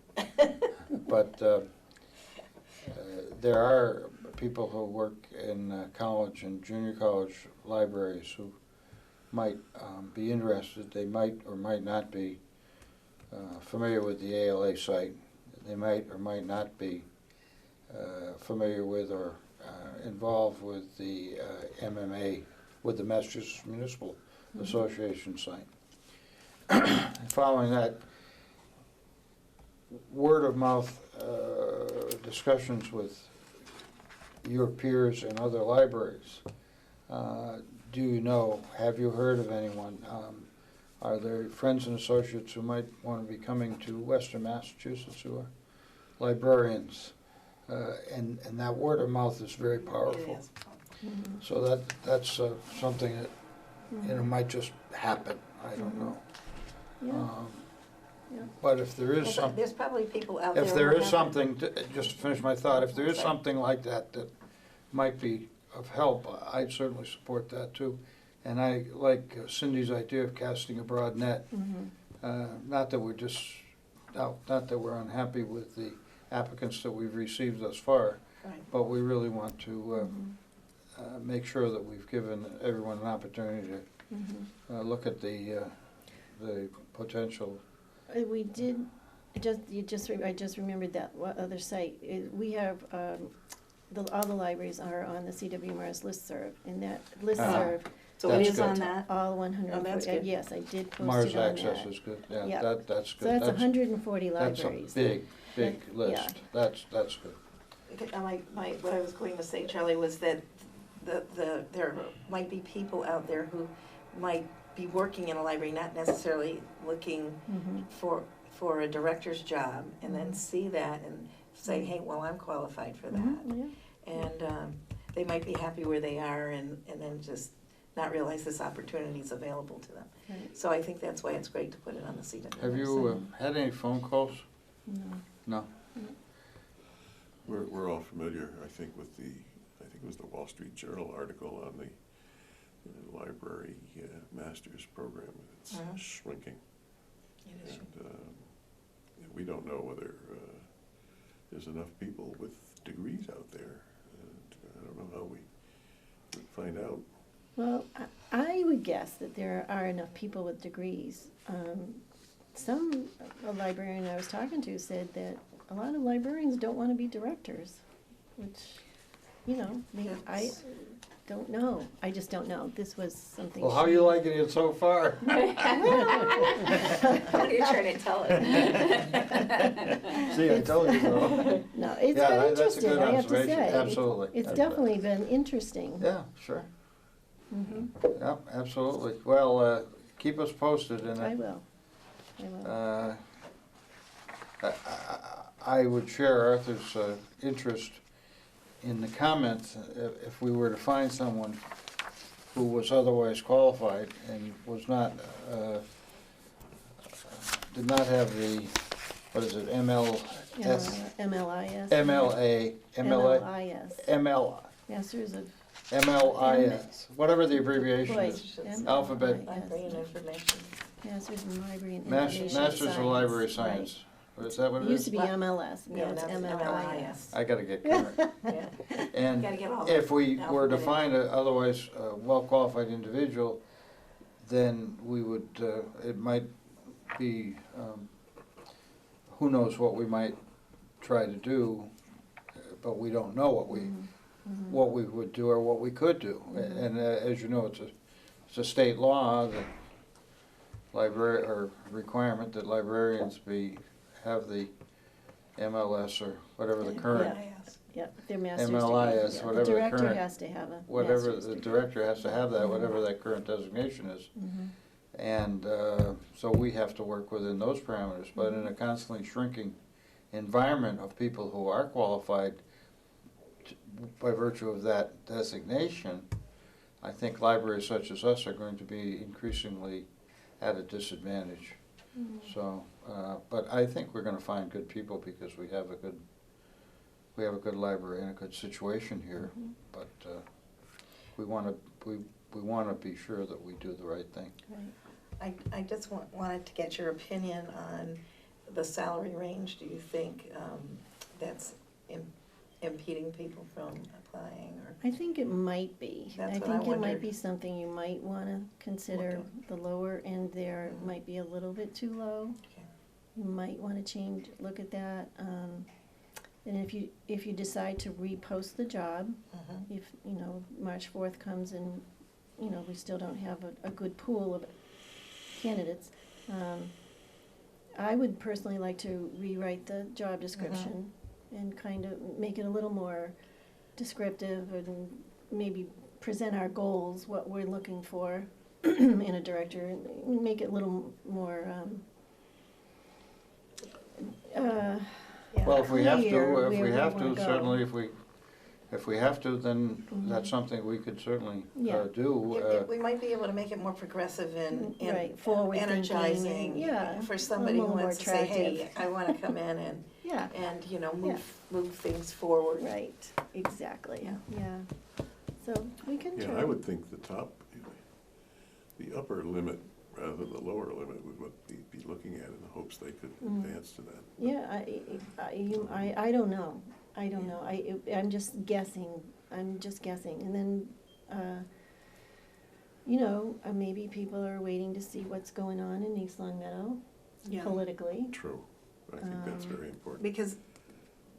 But there are people who work in college and junior college libraries who might be interested. They might or might not be familiar with the ALA site. They might or might not be familiar with or involved with the MMA, with the Massachusetts Municipal Association site. Following that, word of mouth discussions with your peers and other libraries. Do you know, have you heard of anyone? Are there friends and associates who might want to be coming to Western Massachusetts who are librarians? And that word of mouth is very powerful. It is. Mhm. So that's something that, you know, Mhm. might just happen, I don't Mhm. know. Yeah, yeah. But if there is Well, something, there's probably people out there. if who there is have- something, just to finish my thought, if there is Sorry. something like that that might be of help, I'd certainly support that too. And I like Cindy's idea of casting a broad net. Mhm. Not that that we're unhappy with the applicants that we've received thus far, Right. but we really want to Mhm. make sure that we've given everyone an opportunity to Mhm. look at the potential. We did, I just remembered that other site. We have, all the libraries are on the CWMRS listserv, and that listserv, So it That's is good. on that? all 100, Oh, that's good. yes, I did post Mars it on Access that. is good, Yeah. yeah, that's good. So that's 140 That's a libraries. big Yeah. list, that's good. What I was going to say, Charlie, was that there might be people out there who might be working in a library, not necessarily looking Mhm. for a director's job, and then see that and say, hey, well, I'm qualified for that. Mhm, yeah. And they might be happy where they are and then just not realize this opportunity is available to them. Right. So I think that's why it's great to put it on the CWMRS. Have you had any phone calls? No. No? We're all familiar, I think, with I think it was the Wall Street Journal article on the library master's program. It's Uh-huh. shrinking. It is. And we don't know whether there's enough people with degrees out there. I don't know how we would find out. Well, I would guess that there are enough people with degrees. A librarian I was talking to said that a lot of librarians don't want to be directors, which, you know, I That's- don't know. I just don't know. This was something. Well, how are you liking it so far? What are you trying to tell us? See, I told you so. No, it's Yeah, been that's a interesting, good I have to observation. say. Absolutely. It's definitely been interesting. Yeah, sure, Mhm. yeah, absolutely. Well, keep us posted and. I will. I would share Arthur's interest in the comment, if we were to find someone who was otherwise qualified and was not, did not have the, what is it, MLS? MLIS. MLA, MLIS. ML, Masters of. MLIS, whatever the abbreviation Boy, is. MLIS. Alphabet. Library and information. Masters in Library and Masters Information of Science. Library Right. Science. Is that what It it used is? to be MLS, now it's now MLIS. I gotta get current. Yeah. And Gotta get all if we the were to alphabet in. find a otherwise well-qualified individual, then we would, it might be, who knows what we might try to do, but we don't know what we would do or what we could do. And as you know, it's a state law that or requirement that librarians have the MLS or whatever the current, Yep, their master's MLIS, degree. whatever the The director current- has to have a whatever, master's the degree. director has to have that, whatever that current designation is. Mhm. And so we have to work within those parameters, but in a constantly shrinking environment of people who are qualified by virtue of that designation, I think libraries such as us are going to be increasingly at a disadvantage. So, but I think we're gonna find good people because we have a good library and a good situation here. But we wanna be sure that we do the right thing. Right. I just wanted to get your opinion on the salary range. Do you think that's impeding people from applying, or? I think it might be. That's I what I think it might wondered. be something you might wanna consider. Look The lower end there Mhm. might be a little bit too low. Okay. You might wanna look at that. And if you decide to repost the job, Mhm. if, March 4th comes and, we still don't have a good pool of candidates, I would personally like to rewrite the job description and kind of make it a little more descriptive and maybe present our goals, what we're looking for in a director, and make it a little more, Yeah. Well, if we have clear to, where we wanna go. certainly, if we have to, then Mhm. that's something we could certainly Yeah. do. We might be able to make it more progressive and Right, forward-thinking and- energizing. yeah, For somebody who little more wants to say, hey, attractive. I wanna come in and, Yeah, move things forward. right, exactly, Yeah. yeah. So we can try. Yeah, I would think the top, the upper limit rather than the lower limit would what we'd be looking at in the hopes they could advance to that. Yeah, I don't know, I'm just guessing, and then, maybe people are waiting to see what's going on in East Long Meadow Yeah. politically. True, I think that's very important, Because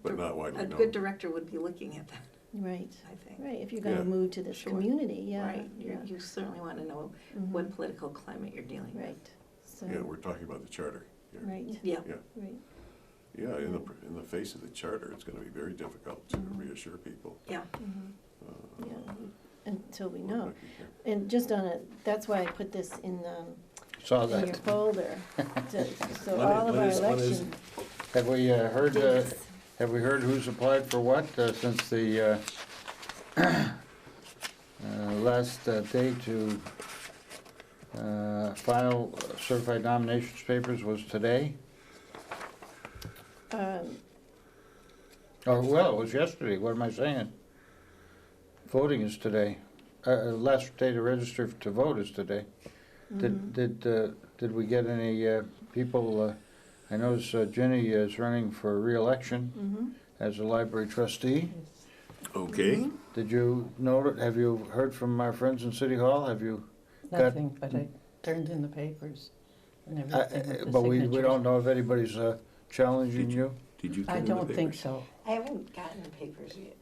but not widely a known. good director would be looking at that, Right, I think. right, if you're gonna Yeah. move to this Sure. community, yeah, Right, yeah. you certainly wanna know Mhm. what political climate you're dealing with. Right, so, Yeah, we're talking about the charter here. right, Yeah. Yeah, right, yeah, in the face of the charter, it's gonna be very difficult to reassure people. Yeah. mhm, uh, yeah, until we we're know. looking here. And just that's why I put this in Saw in your that. folder, so When all of our is- when is- election Have we heard, dates. have we heard who's applied for what since the last day to file certified nominations papers was today? Or, well, it was yesterday, what am I saying? Voting is today. Last day to register to vote is today. Did we get any people, I noticed Jenny is running for reelection Mhm. as a library trustee. Okay, Did you note, have you heard from our friends in City Hall? Have you got? Nothing, but I turned in the papers and everything with the But we signatures. don't know if anybody's challenging Did you? did you I turn in the don't think papers? so. I haven't gotten the papers yet.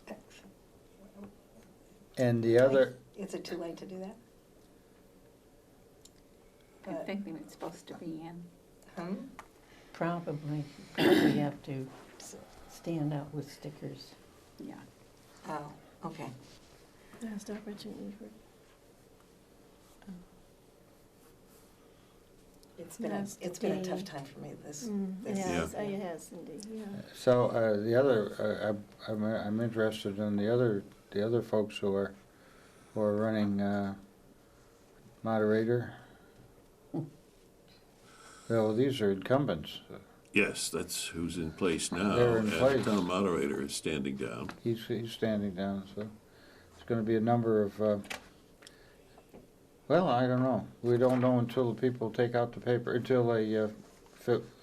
And the other, Is it too late to do that? I think they were supposed to be in. Probably have to stand out with stickers. Yeah. Oh, okay. Last opportunity for. It's been a tough day. time for me this. It this- has, Yeah. it has indeed, yeah. so the other, I'm interested in the other folks who are running moderator. Well, these are incumbents. Yes, that's who's in place now. They're in and place. The town moderator is standing down. He's standing down, so it's gonna be a number of, well, I don't know. We don't know until the people take out the paper, until they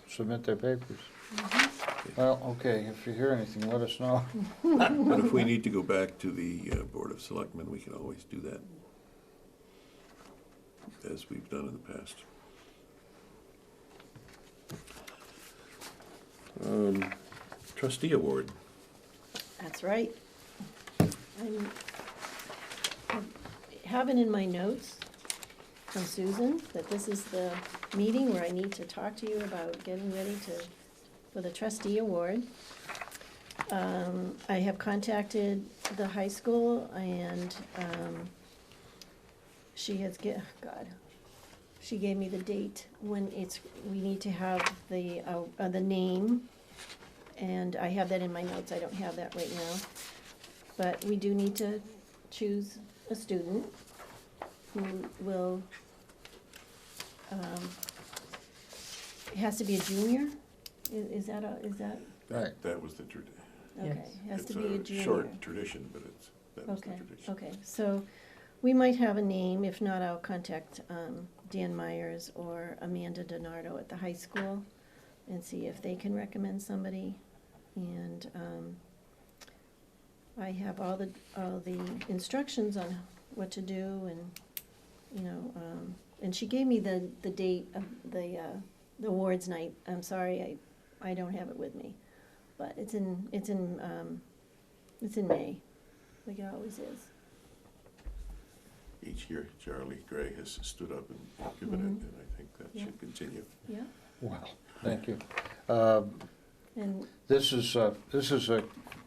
submit their papers. Well, okay, if you hear anything, let us know. But if we need to go back to the Board of Selectmen, we can always do that, as we've done in the past. Trustee Award. That's right. I have it in my notes from Susan that this is the meeting where I need to talk to you about getting ready for the trustee award. I have contacted the high school and, she gave me the date when we need to have the name, and I have that in my notes, I don't have that right now. But we do need to choose a student who will, it has to be a junior? Is that? Right. That was the tradition. Okay, it has to be a junior. It's a short tradition, but that was the Okay, tradition. okay, so we might have a name, if not, I'll contact Dan Myers or Amanda Donardo at the high school and see if they can recommend somebody. And I have all the instructions on what to do, and, and she gave me the date of the awards night. I'm sorry, I don't have it with me, but it's in May, like it always is. Each year, Charlie Gray has stood up and given it, and I think that Yeah. should continue. Yeah, Well, thank you. and, This is a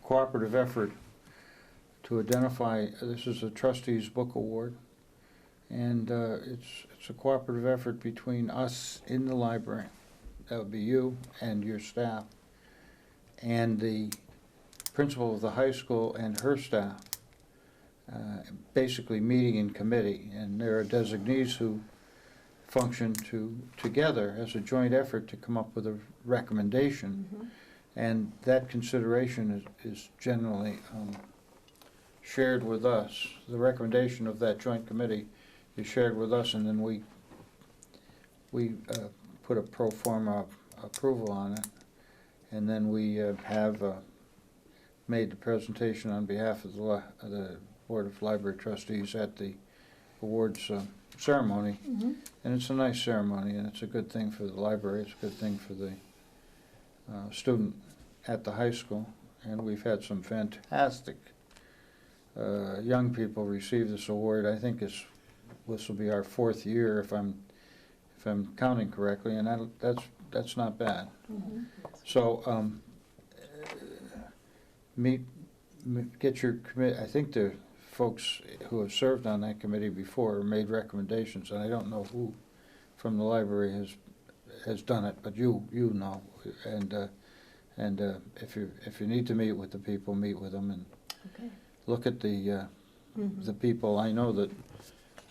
cooperative effort to identify, this is a Trustees Book Award, and it's a cooperative effort between us in the library, that would be you and your staff, and the principal of the high school and her staff, basically meeting in committee, and there are designees who function together as a joint effort to come up with a recommendation. And that consideration is generally shared with us. The recommendation of that joint committee is shared with us, and then we put a pro forma approval on it. And then we have made the presentation on behalf of the Board of Library Trustees at the awards ceremony. And it's a nice ceremony, and it's a good thing for the library, it's a good thing for the student at the high school. And we've had some fantastic young people receive this award. I think this will be our 4th year, if I'm counting correctly, and that's not bad. So get your commit. I think the folks who have served on that committee before made recommendations, and I don't know who from the library has done it, but you know, and if you need to meet with the people, meet with them and okay. look at the people. I know that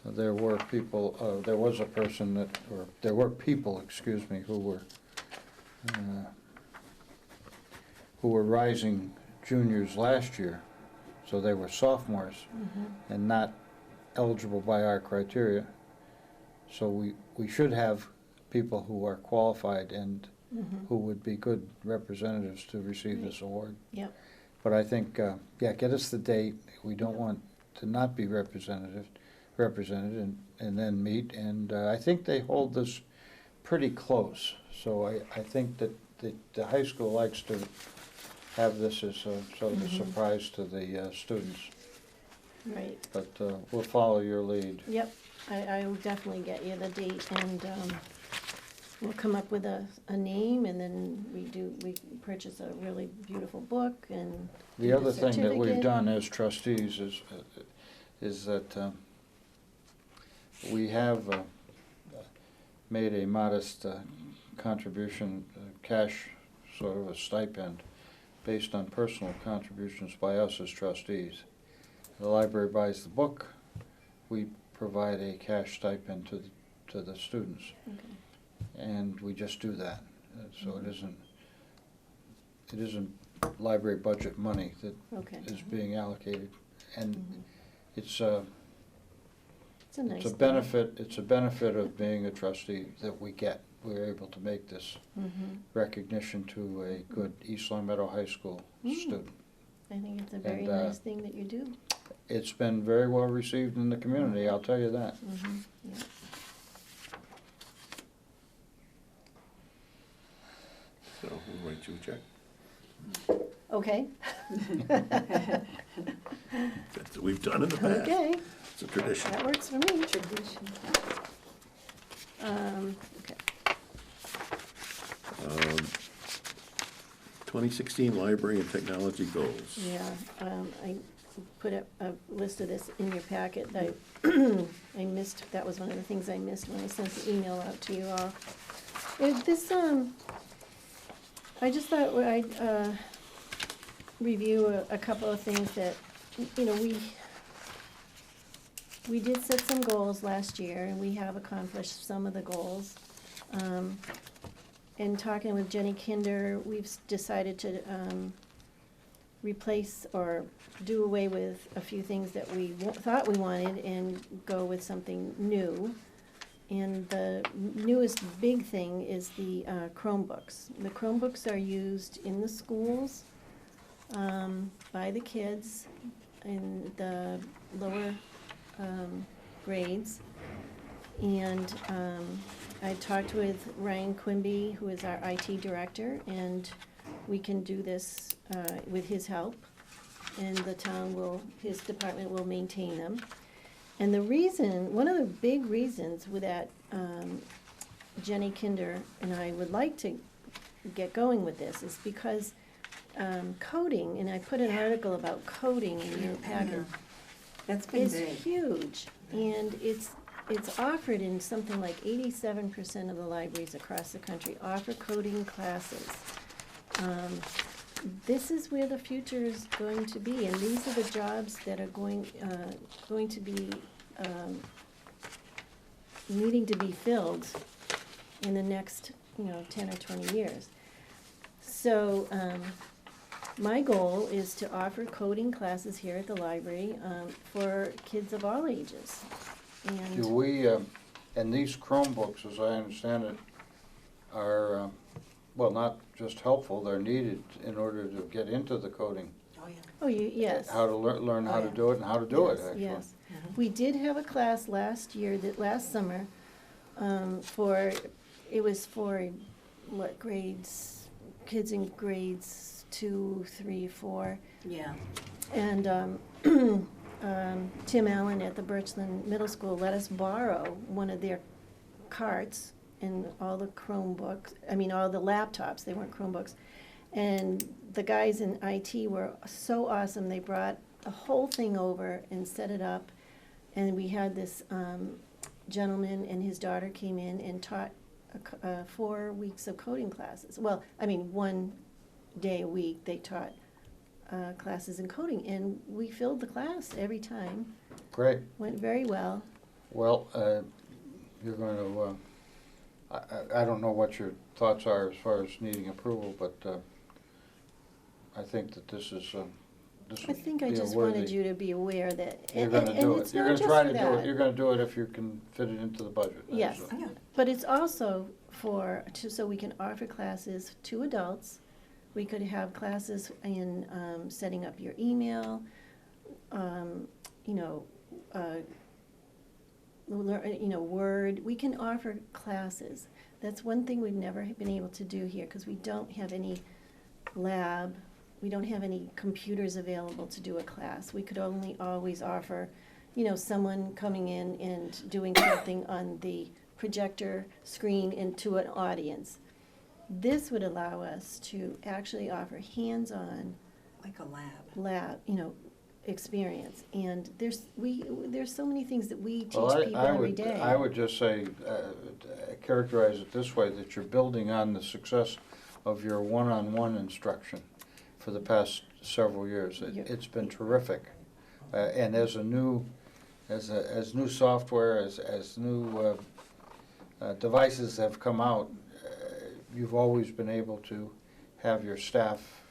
there were people. There was a person that, or there were people, excuse me, who were rising juniors last year, so they were sophomores and not eligible by our criteria. So we should have people who are qualified and who would be good representatives to receive this award. Yep. But I think, get us the date. We don't want to not be represented and then meet. And I think they hold this pretty close. So I think that the high school likes to have this as a sort of a surprise to the students. Right. But we'll follow your lead. Yep, I will definitely get you the date, and we'll come up with a name, and then we purchase a really beautiful book and The do other thing that we've certificate. done as trustees is that we have made a modest contribution, cash sort of a stipend, based on personal contributions by us as trustees. The library buys the book, we provide a cash stipend to the students. Okay. And we just do that. So it isn't library budget money that Okay. is being allocated. And it's a It's a nice thing. benefit of being a trustee that we get. we were able to make this Mhm. recognition to a good East Long Meadow High School student. I think it's a very And, nice thing that you do. It's been very well received in the community, I'll tell you that. Mhm. Yeah. So we'll write you a check. Okay. That's what we've done in the past. Okay, It's a tradition. that works for me. Tradition. Okay. 2016 Library and Technology Goals. Yeah, I put a list of this in your packet. I, I missed, that was one of the things I missed when I sent the email out to you all. This, I just thought I'd, review a couple of things that, you know, we did set some goals last year, and we have accomplished some of the goals. In talking with Jenny Kinder, we've decided to replace or do away with a few things that we thought we wanted and go with something new. And the newest big thing is the Chromebooks. The Chromebooks are used in the schools by the kids in the lower grades. And I talked with Ryan Quimby, who is our IT director, and we can do this with his help. And the town will, his department will maintain them. And the reason, one of the big reasons with that, Jenny Kinder and I would like to get going with this is because coding, and I put an article about coding in your packet, That's been is big. huge. And it's offered in something like 87% of the libraries across the country offer coding classes. This is where the future is going to be, and these are the jobs that are going to be needing to be filled in the next, 10 or 20 years. So, my goal is to offer coding classes here at the library for kids of all ages. And Do we, and these Chromebooks, as I understand it, are, well, not just helpful, they're needed in order to get into the coding. Oh, yeah. oh, yes. How to learn how to yeah. do it and how to do it, Yes, actually. yes. We did have a class last year, last summer, it was for, what, grades, kids in grades 2, 3, 4. Yeah. And Tim Allen at the Birchland Middle School let us borrow one of their carts and all the Chromebooks, all the laptops, they weren't Chromebooks. And the guys in IT were so awesome, they brought the whole thing over and set it up. And we had this gentleman and his daughter came in and taught 4 weeks of coding classes. Well, 1 day a week they taught classes in coding, and we filled the class every time. Great. Went very well. Well, you're going to, I don't know what your thoughts are as far as needing approval, but I think that this is, this I would think I be a just worthy- wanted you to be aware that, You're and gonna do it's it. You're not gonna just try for to do it. that. You're gonna do it if you can fit it into the budget. Yes. That's, Yeah. But it's also so we can offer classes to adults. We could have classes in setting up your email, Word. We can offer classes. That's one thing we've never been able to do here, because we don't have any lab, we don't have any computers available to do a class. We could only always offer, someone coming in and doing something on the projector screen into an audience. This would allow us to actually offer hands-on Like a lab, lab. experience. And there's so many things that we teach Well, people every day. I would just say, characterize it this way, that you're building on the success of your one-on-one instruction for the past several years. It's been terrific. And as new software, as new devices have come out, you've always been able to have your staff,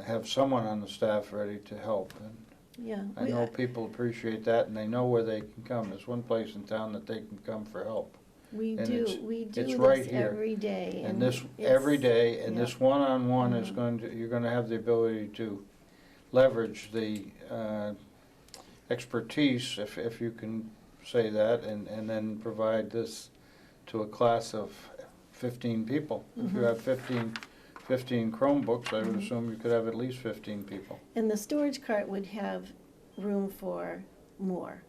have someone on the staff ready to help. And Yeah. I know people appreciate that, and they know where they can come. There's one place in town that they can come for help. We And do, it's- we do it's right this here. every day. And this, it's- every day, and yeah. this one-on-one is Mhm. going to, you're gonna have the ability to leverage the expertise, if you can say that, and then provide this to a class of 15 people. If you Mhm. have 15 Chromebooks, I would Mhm. assume you could have at least 15 people. And the storage cart would have room for more.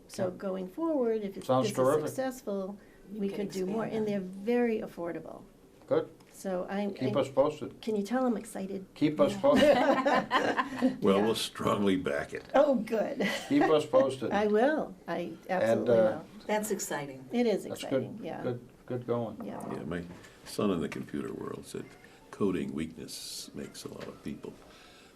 So Yeah. going forward, if it's, Sounds this is terrific. successful, You we can could do more, expand and that. they're very affordable. Good, So keep us posted, can you tell I'm excited? keep us Yeah. posted, Well, Yeah. we'll strongly back it. Oh, good. keep us posted. I will, I absolutely will. That's exciting. It is That's exciting, good, yeah, good going. yeah. Yeah, my son in the computer world said coding weakness makes a lot of people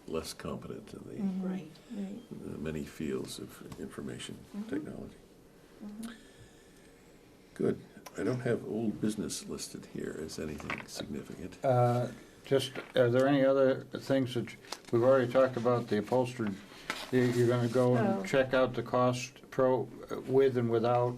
less competent in the Mhm. Right. Right. many fields of information Mhm. technology. Mhm. Good. I don't have old business listed here as anything significant. Just, are there any other things that, we've already talked about the upholstery, you're gonna go Oh. and check out the cost with and without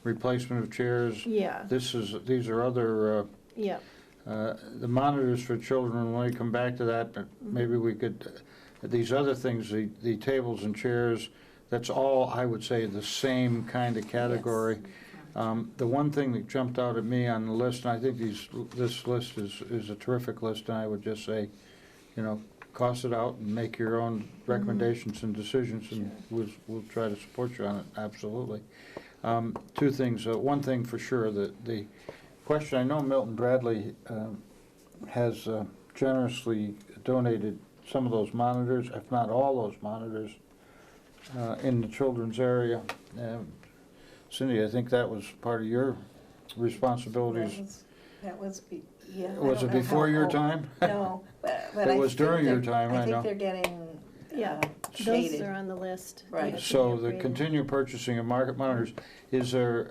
replacement of chairs? Yeah, These are other, yeah. the monitors for children, when we come back to that, but maybe we could, these other things, the tables and chairs, that's all, I would say, the same kind of category. The one thing that jumped out at me on the list, and I think this list is a terrific list, and I would just say, you know, cost it out and make your own recommendations and decisions, and we'll try to support you on it, absolutely. Two things, one thing for sure, the question, I know Milton Bradley has generously donated some of those monitors, if not all those monitors, in the children's area. Cindy, I think that was part of your responsibilities. Yeah. I Was don't it know before how your old- time? No, but It I was think during your they're- time, I know. think they're getting Yeah, those shaded. are on the list. Right. Yeah, to So be the upgraded. continued purchasing of market monitors, is there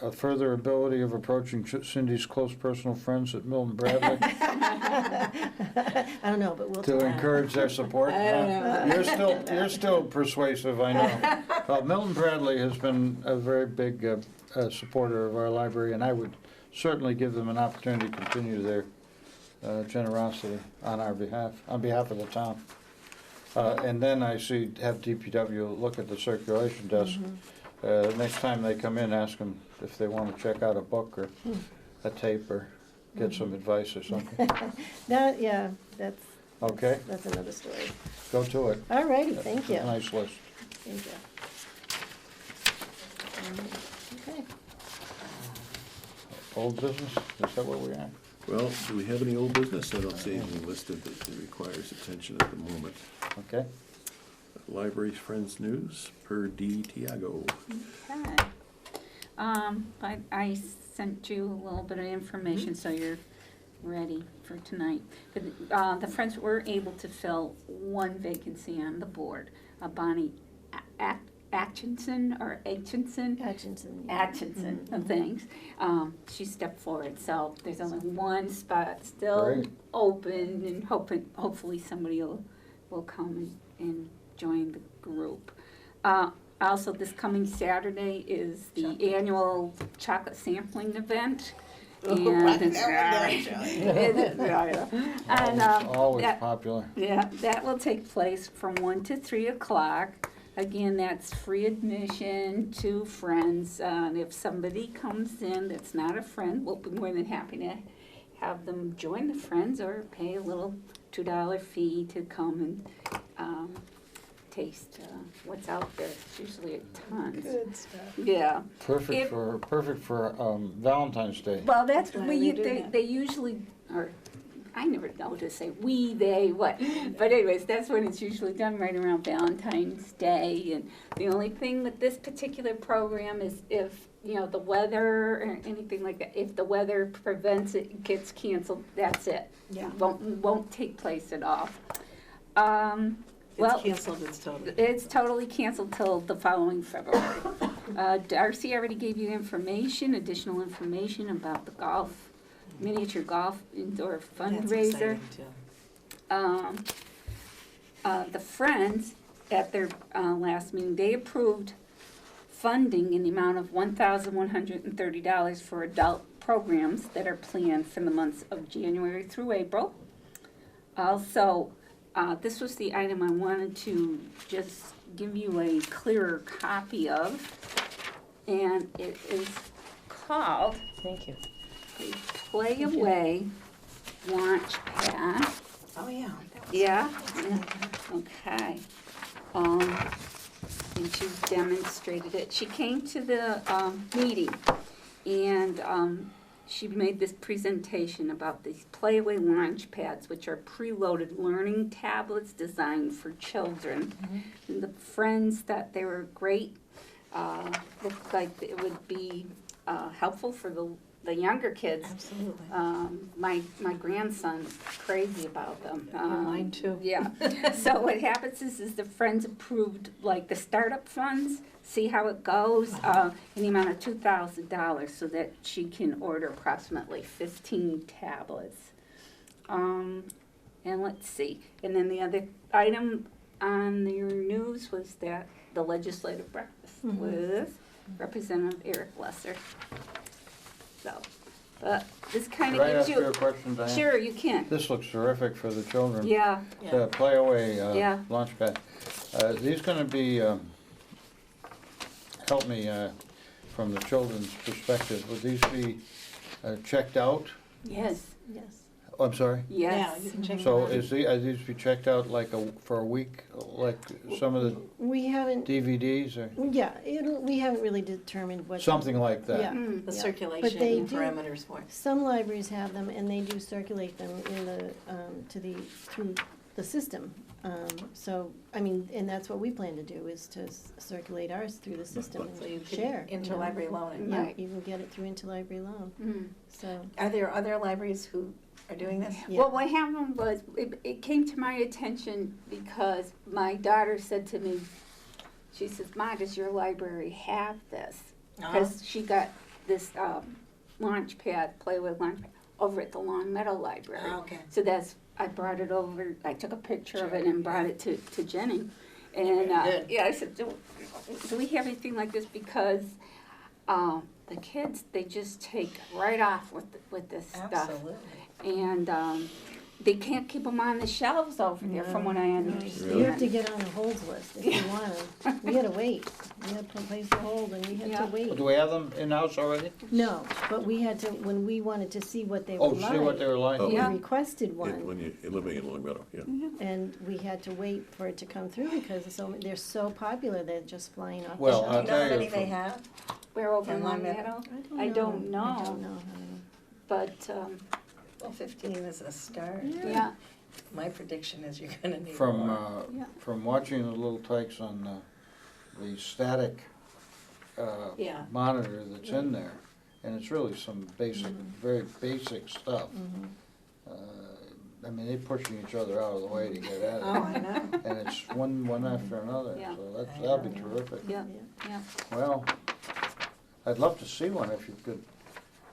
a further ability of approaching Cindy's close personal friends at Milton Bradley I don't know, but we'll to try. encourage their support? I don't know. You're still persuasive, I know. Well, Milton Bradley has been a very big supporter of our library, and I would certainly give them an opportunity to continue their generosity on our behalf, on behalf of the town. And then I have DPW look at the circulation desk. Next time they come in, ask them if they want to check out a book or a tape or get some advice or something. That, yeah, that's. Okay. That's another story. Go to it. All righty, thank It's a you. nice list. Thank you. Okay. Old business, is that where we are? Well, do we have any old business? I don't see anything listed that requires attention at the moment. Okay. Library's Friends News, per D. Tiago. Okay. But I sent you a little bit of information, so you're ready for tonight. But, the Friends were able to fill one vacancy on the board. Bonnie Atchison, thanks. She stepped forward, so there's only one spot still Great. open, and hopefully somebody will come and join the group. Also, this coming Saturday is the annual chocolate sampling event. And Always that- popular. yeah, that will take place from 1 to 3 o'clock. Again, that's free admission to friends. If somebody comes in that's not a friend, we'll be more than happy to have them join the friends or pay a little $2 fee to come and taste what's out there. It's usually tons. Good stuff. Yeah. Perfect If- for Valentine's Day. Well, that's Why when they do they that. usually, or I never know to say we, they, what. But anyways, that's when it's usually done, right around Valentine's Day. And the only thing with this particular program is if, the weather or anything like that, if the weather prevents it, gets canceled, that's it. Yeah. Won't take place at all. It's canceled, it's totally. It's totally canceled till the following February. Darcy already gave you additional information about the miniature golf indoor That's fundraiser. exciting, too. The Friends, at their last meeting, they approved funding in the amount of $1,130 for adult programs that are planned for the months of January through April. Also, this was the item I wanted to just give you a clearer copy of, and it is called Thank you. the Play Away Launch Pad. Oh, yeah. Yeah, okay. And she demonstrated it. She came to the meeting, and she made this presentation about these Playaway launch pads, which are preloaded learning tablets designed for children. And the friends thought they were great. Looked like it would be helpful for the younger kids. Absolutely. My grandson's crazy about them. Mine too. Yeah. So what happens is the friends approved like the startup funds, see how it goes, in the amount of $2,000 so that she can order approximately 15 tablets. And let's see. And then the other item on your news was that the legislative breakfast with Representative Eric Lesser. So, but this kind Could I of ask gives you a you, question, Diane? sure, you can. This looks terrific for the children. Yeah, The Playaway Yeah. launch pad. These gonna be, help me from the children's perspective, would these be checked out? yes, Yes. Oh, I'm sorry? yes. Yeah, you can check So them out. are these be checked out like for a week, like some of the We haven't, DVDs or yeah, we haven't really determined what. something like that? Yeah. Mm. The Yeah. circulation But they and do- parameters for it. Some libraries have them, and they do circulate them in the, through the system. So, I mean, and that's what we plan to do, is to circulate ours through the system So you and can share. you know. interlibrary loan it. Yeah, Right. you can get it through interlibrary loan, Mm. so. Are there other libraries who are doing this? Yeah. Well, what happened was, it came to my attention because my daughter said to me, she says, "Ma, does your library have this?" Because she got this launch pad, Playaway launch pad, over at the Long Meadow Library. Oh, okay. So I broued it over, I took a picture of it and brought it to Jenny. And, Very good. yeah, I said, do we have anything like this? Because, the kids, they just take right off with this stuff. Absolutely. And, they can't keep them on the shelves over there, from what I understand. You have to get on a holds list if you want them. We had to wait. We had to place a hold, and we had Yeah. to wait. Do we have them in-house already? No, but we had to, when we wanted to see what they were Oh, see what they like, were like? Oh. we Yeah. requested one. When you're living in Long Meadow, yeah. And we had to wait for it to come through because they're so popular, they're just flying off the Well, shelf. I'll Do you know how tell you many they from- have? We're over in In Long Long Meadow, I I don't know. I don't know. but, Well, 15 is a start. yeah, My prediction is you're gonna need From, more. Yeah. from watching the little tykes on the static Yeah. monitor that's in there, and it's really some basic, very basic stuff. I mean, they're pushing each other out of the way to get at Oh, it, I know. and it's one after another, Yeah. so that'll be terrific. yeah, yeah. Well, I'd love to see one if you could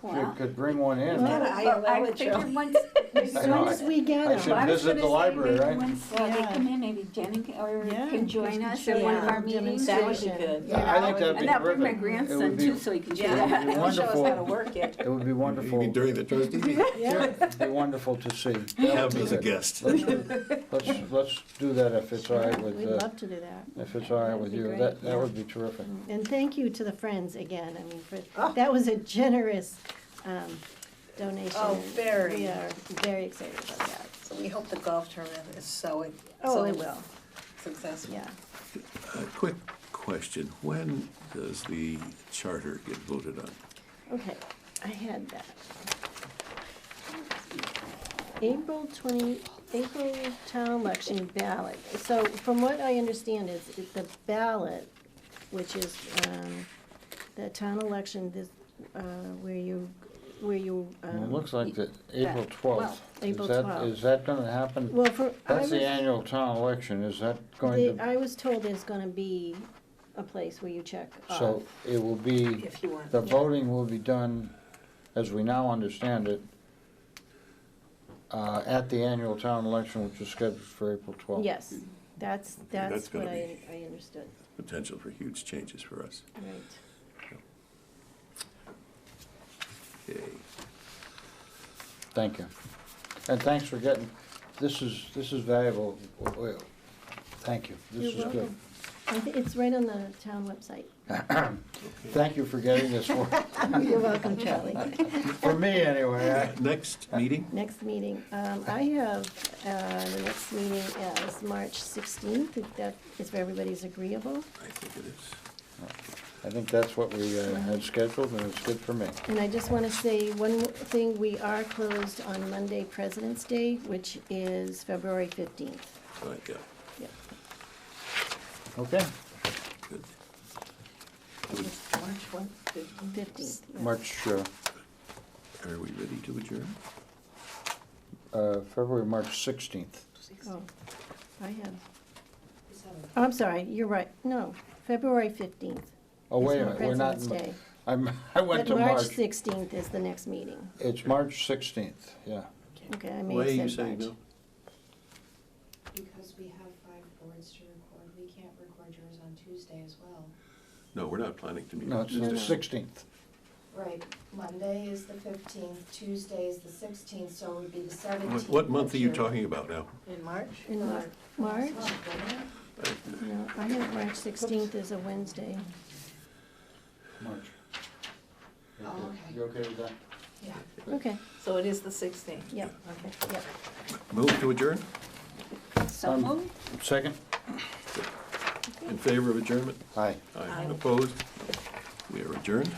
Well, bring one in. Well, I would show. figured once, As I soon know, as we get I them. should I was visit gonna the say library, maybe right? once they Yeah. come in, maybe Jenny Yeah, can join Chris can us show in one you of our the meetings. That would be demonstration. good. Yeah, I think that'd be And I'll bring my terrific. It grandson would be- too, so he can show Yeah, you. It'd be they'll show us wonderful. how to work it. It would be You wonderful. mean during the trustee meeting? Yeah. It'd be wonderful to see. That Have would him be as a good. guest. Let's do that if it's all right with, We'd love to do that. if it's all right That'd with be you. great, That yeah. would be terrific. And thank you to the Friends again, I mean, Oh. that was a generous donation. Oh, very. We are very excited about that. So we hope the golf tournament is so Oh, it will, successful. yeah. A quick question, when does the charter get voted on? Okay, I had that. April town election ballot. So from what I understand is the ballot, which is, the town election, this, where you, It looks like the April 12th. April Is that- 12th. Is that gonna happen? well, I That's the was- annual town election. Is that going to, I was told there's gonna be a place where you check off. so it will be, If you want. the voting will be done, as we now understand it, at the annual town election, which is scheduled for April 12th? Yes, That's that's what gonna I understood, Potential for huge changes for us. right. Okay. Thank you. And thanks for getting, this is valuable. Thank you. This You're is good. welcome. It's right on the town website. Thank you for getting this for, You're welcome, Charlie. for me anyway. Next meeting? Next meeting, I have, the next meeting is March 16th, if that is for everybody's agreeable. I think it is. I think that's what we had scheduled, and it's good for me. And I just want to say one more thing, we are closed on Monday, President's Day, which is February 15th. Right, yeah, Yeah. Okay, good. March what, 15th. Yeah. March, Are we ready to adjourn? February, March 16th. Oh, I have. Oh, I'm sorry, you're right, no, February 15th. Oh, is wait a our minute, we're not, President's Day. I went to But March March. 16th is the next meeting. It's March 16th, yeah. Okay, I Why are may you have said saying March. no? Because we have 5 boards to record, we can't record yours on Tuesday as well. No, we're not planning to meet. No, it's the No, no. 16th. Right, Monday is the 15th, Tuesday is the 16th, so it would be the 17th. What month are you That's your- talking about now? In March? In March? Oh, wouldn't it? No, I have March 16th as a Wednesday. March. Oh, okay. You okay with that? Yeah. Okay, So it is the 16th? yep, Okay. yep. Move to adjourn? So moved. Second? In favor of adjournment? Aye. Aye. Opposed? We are adjourned.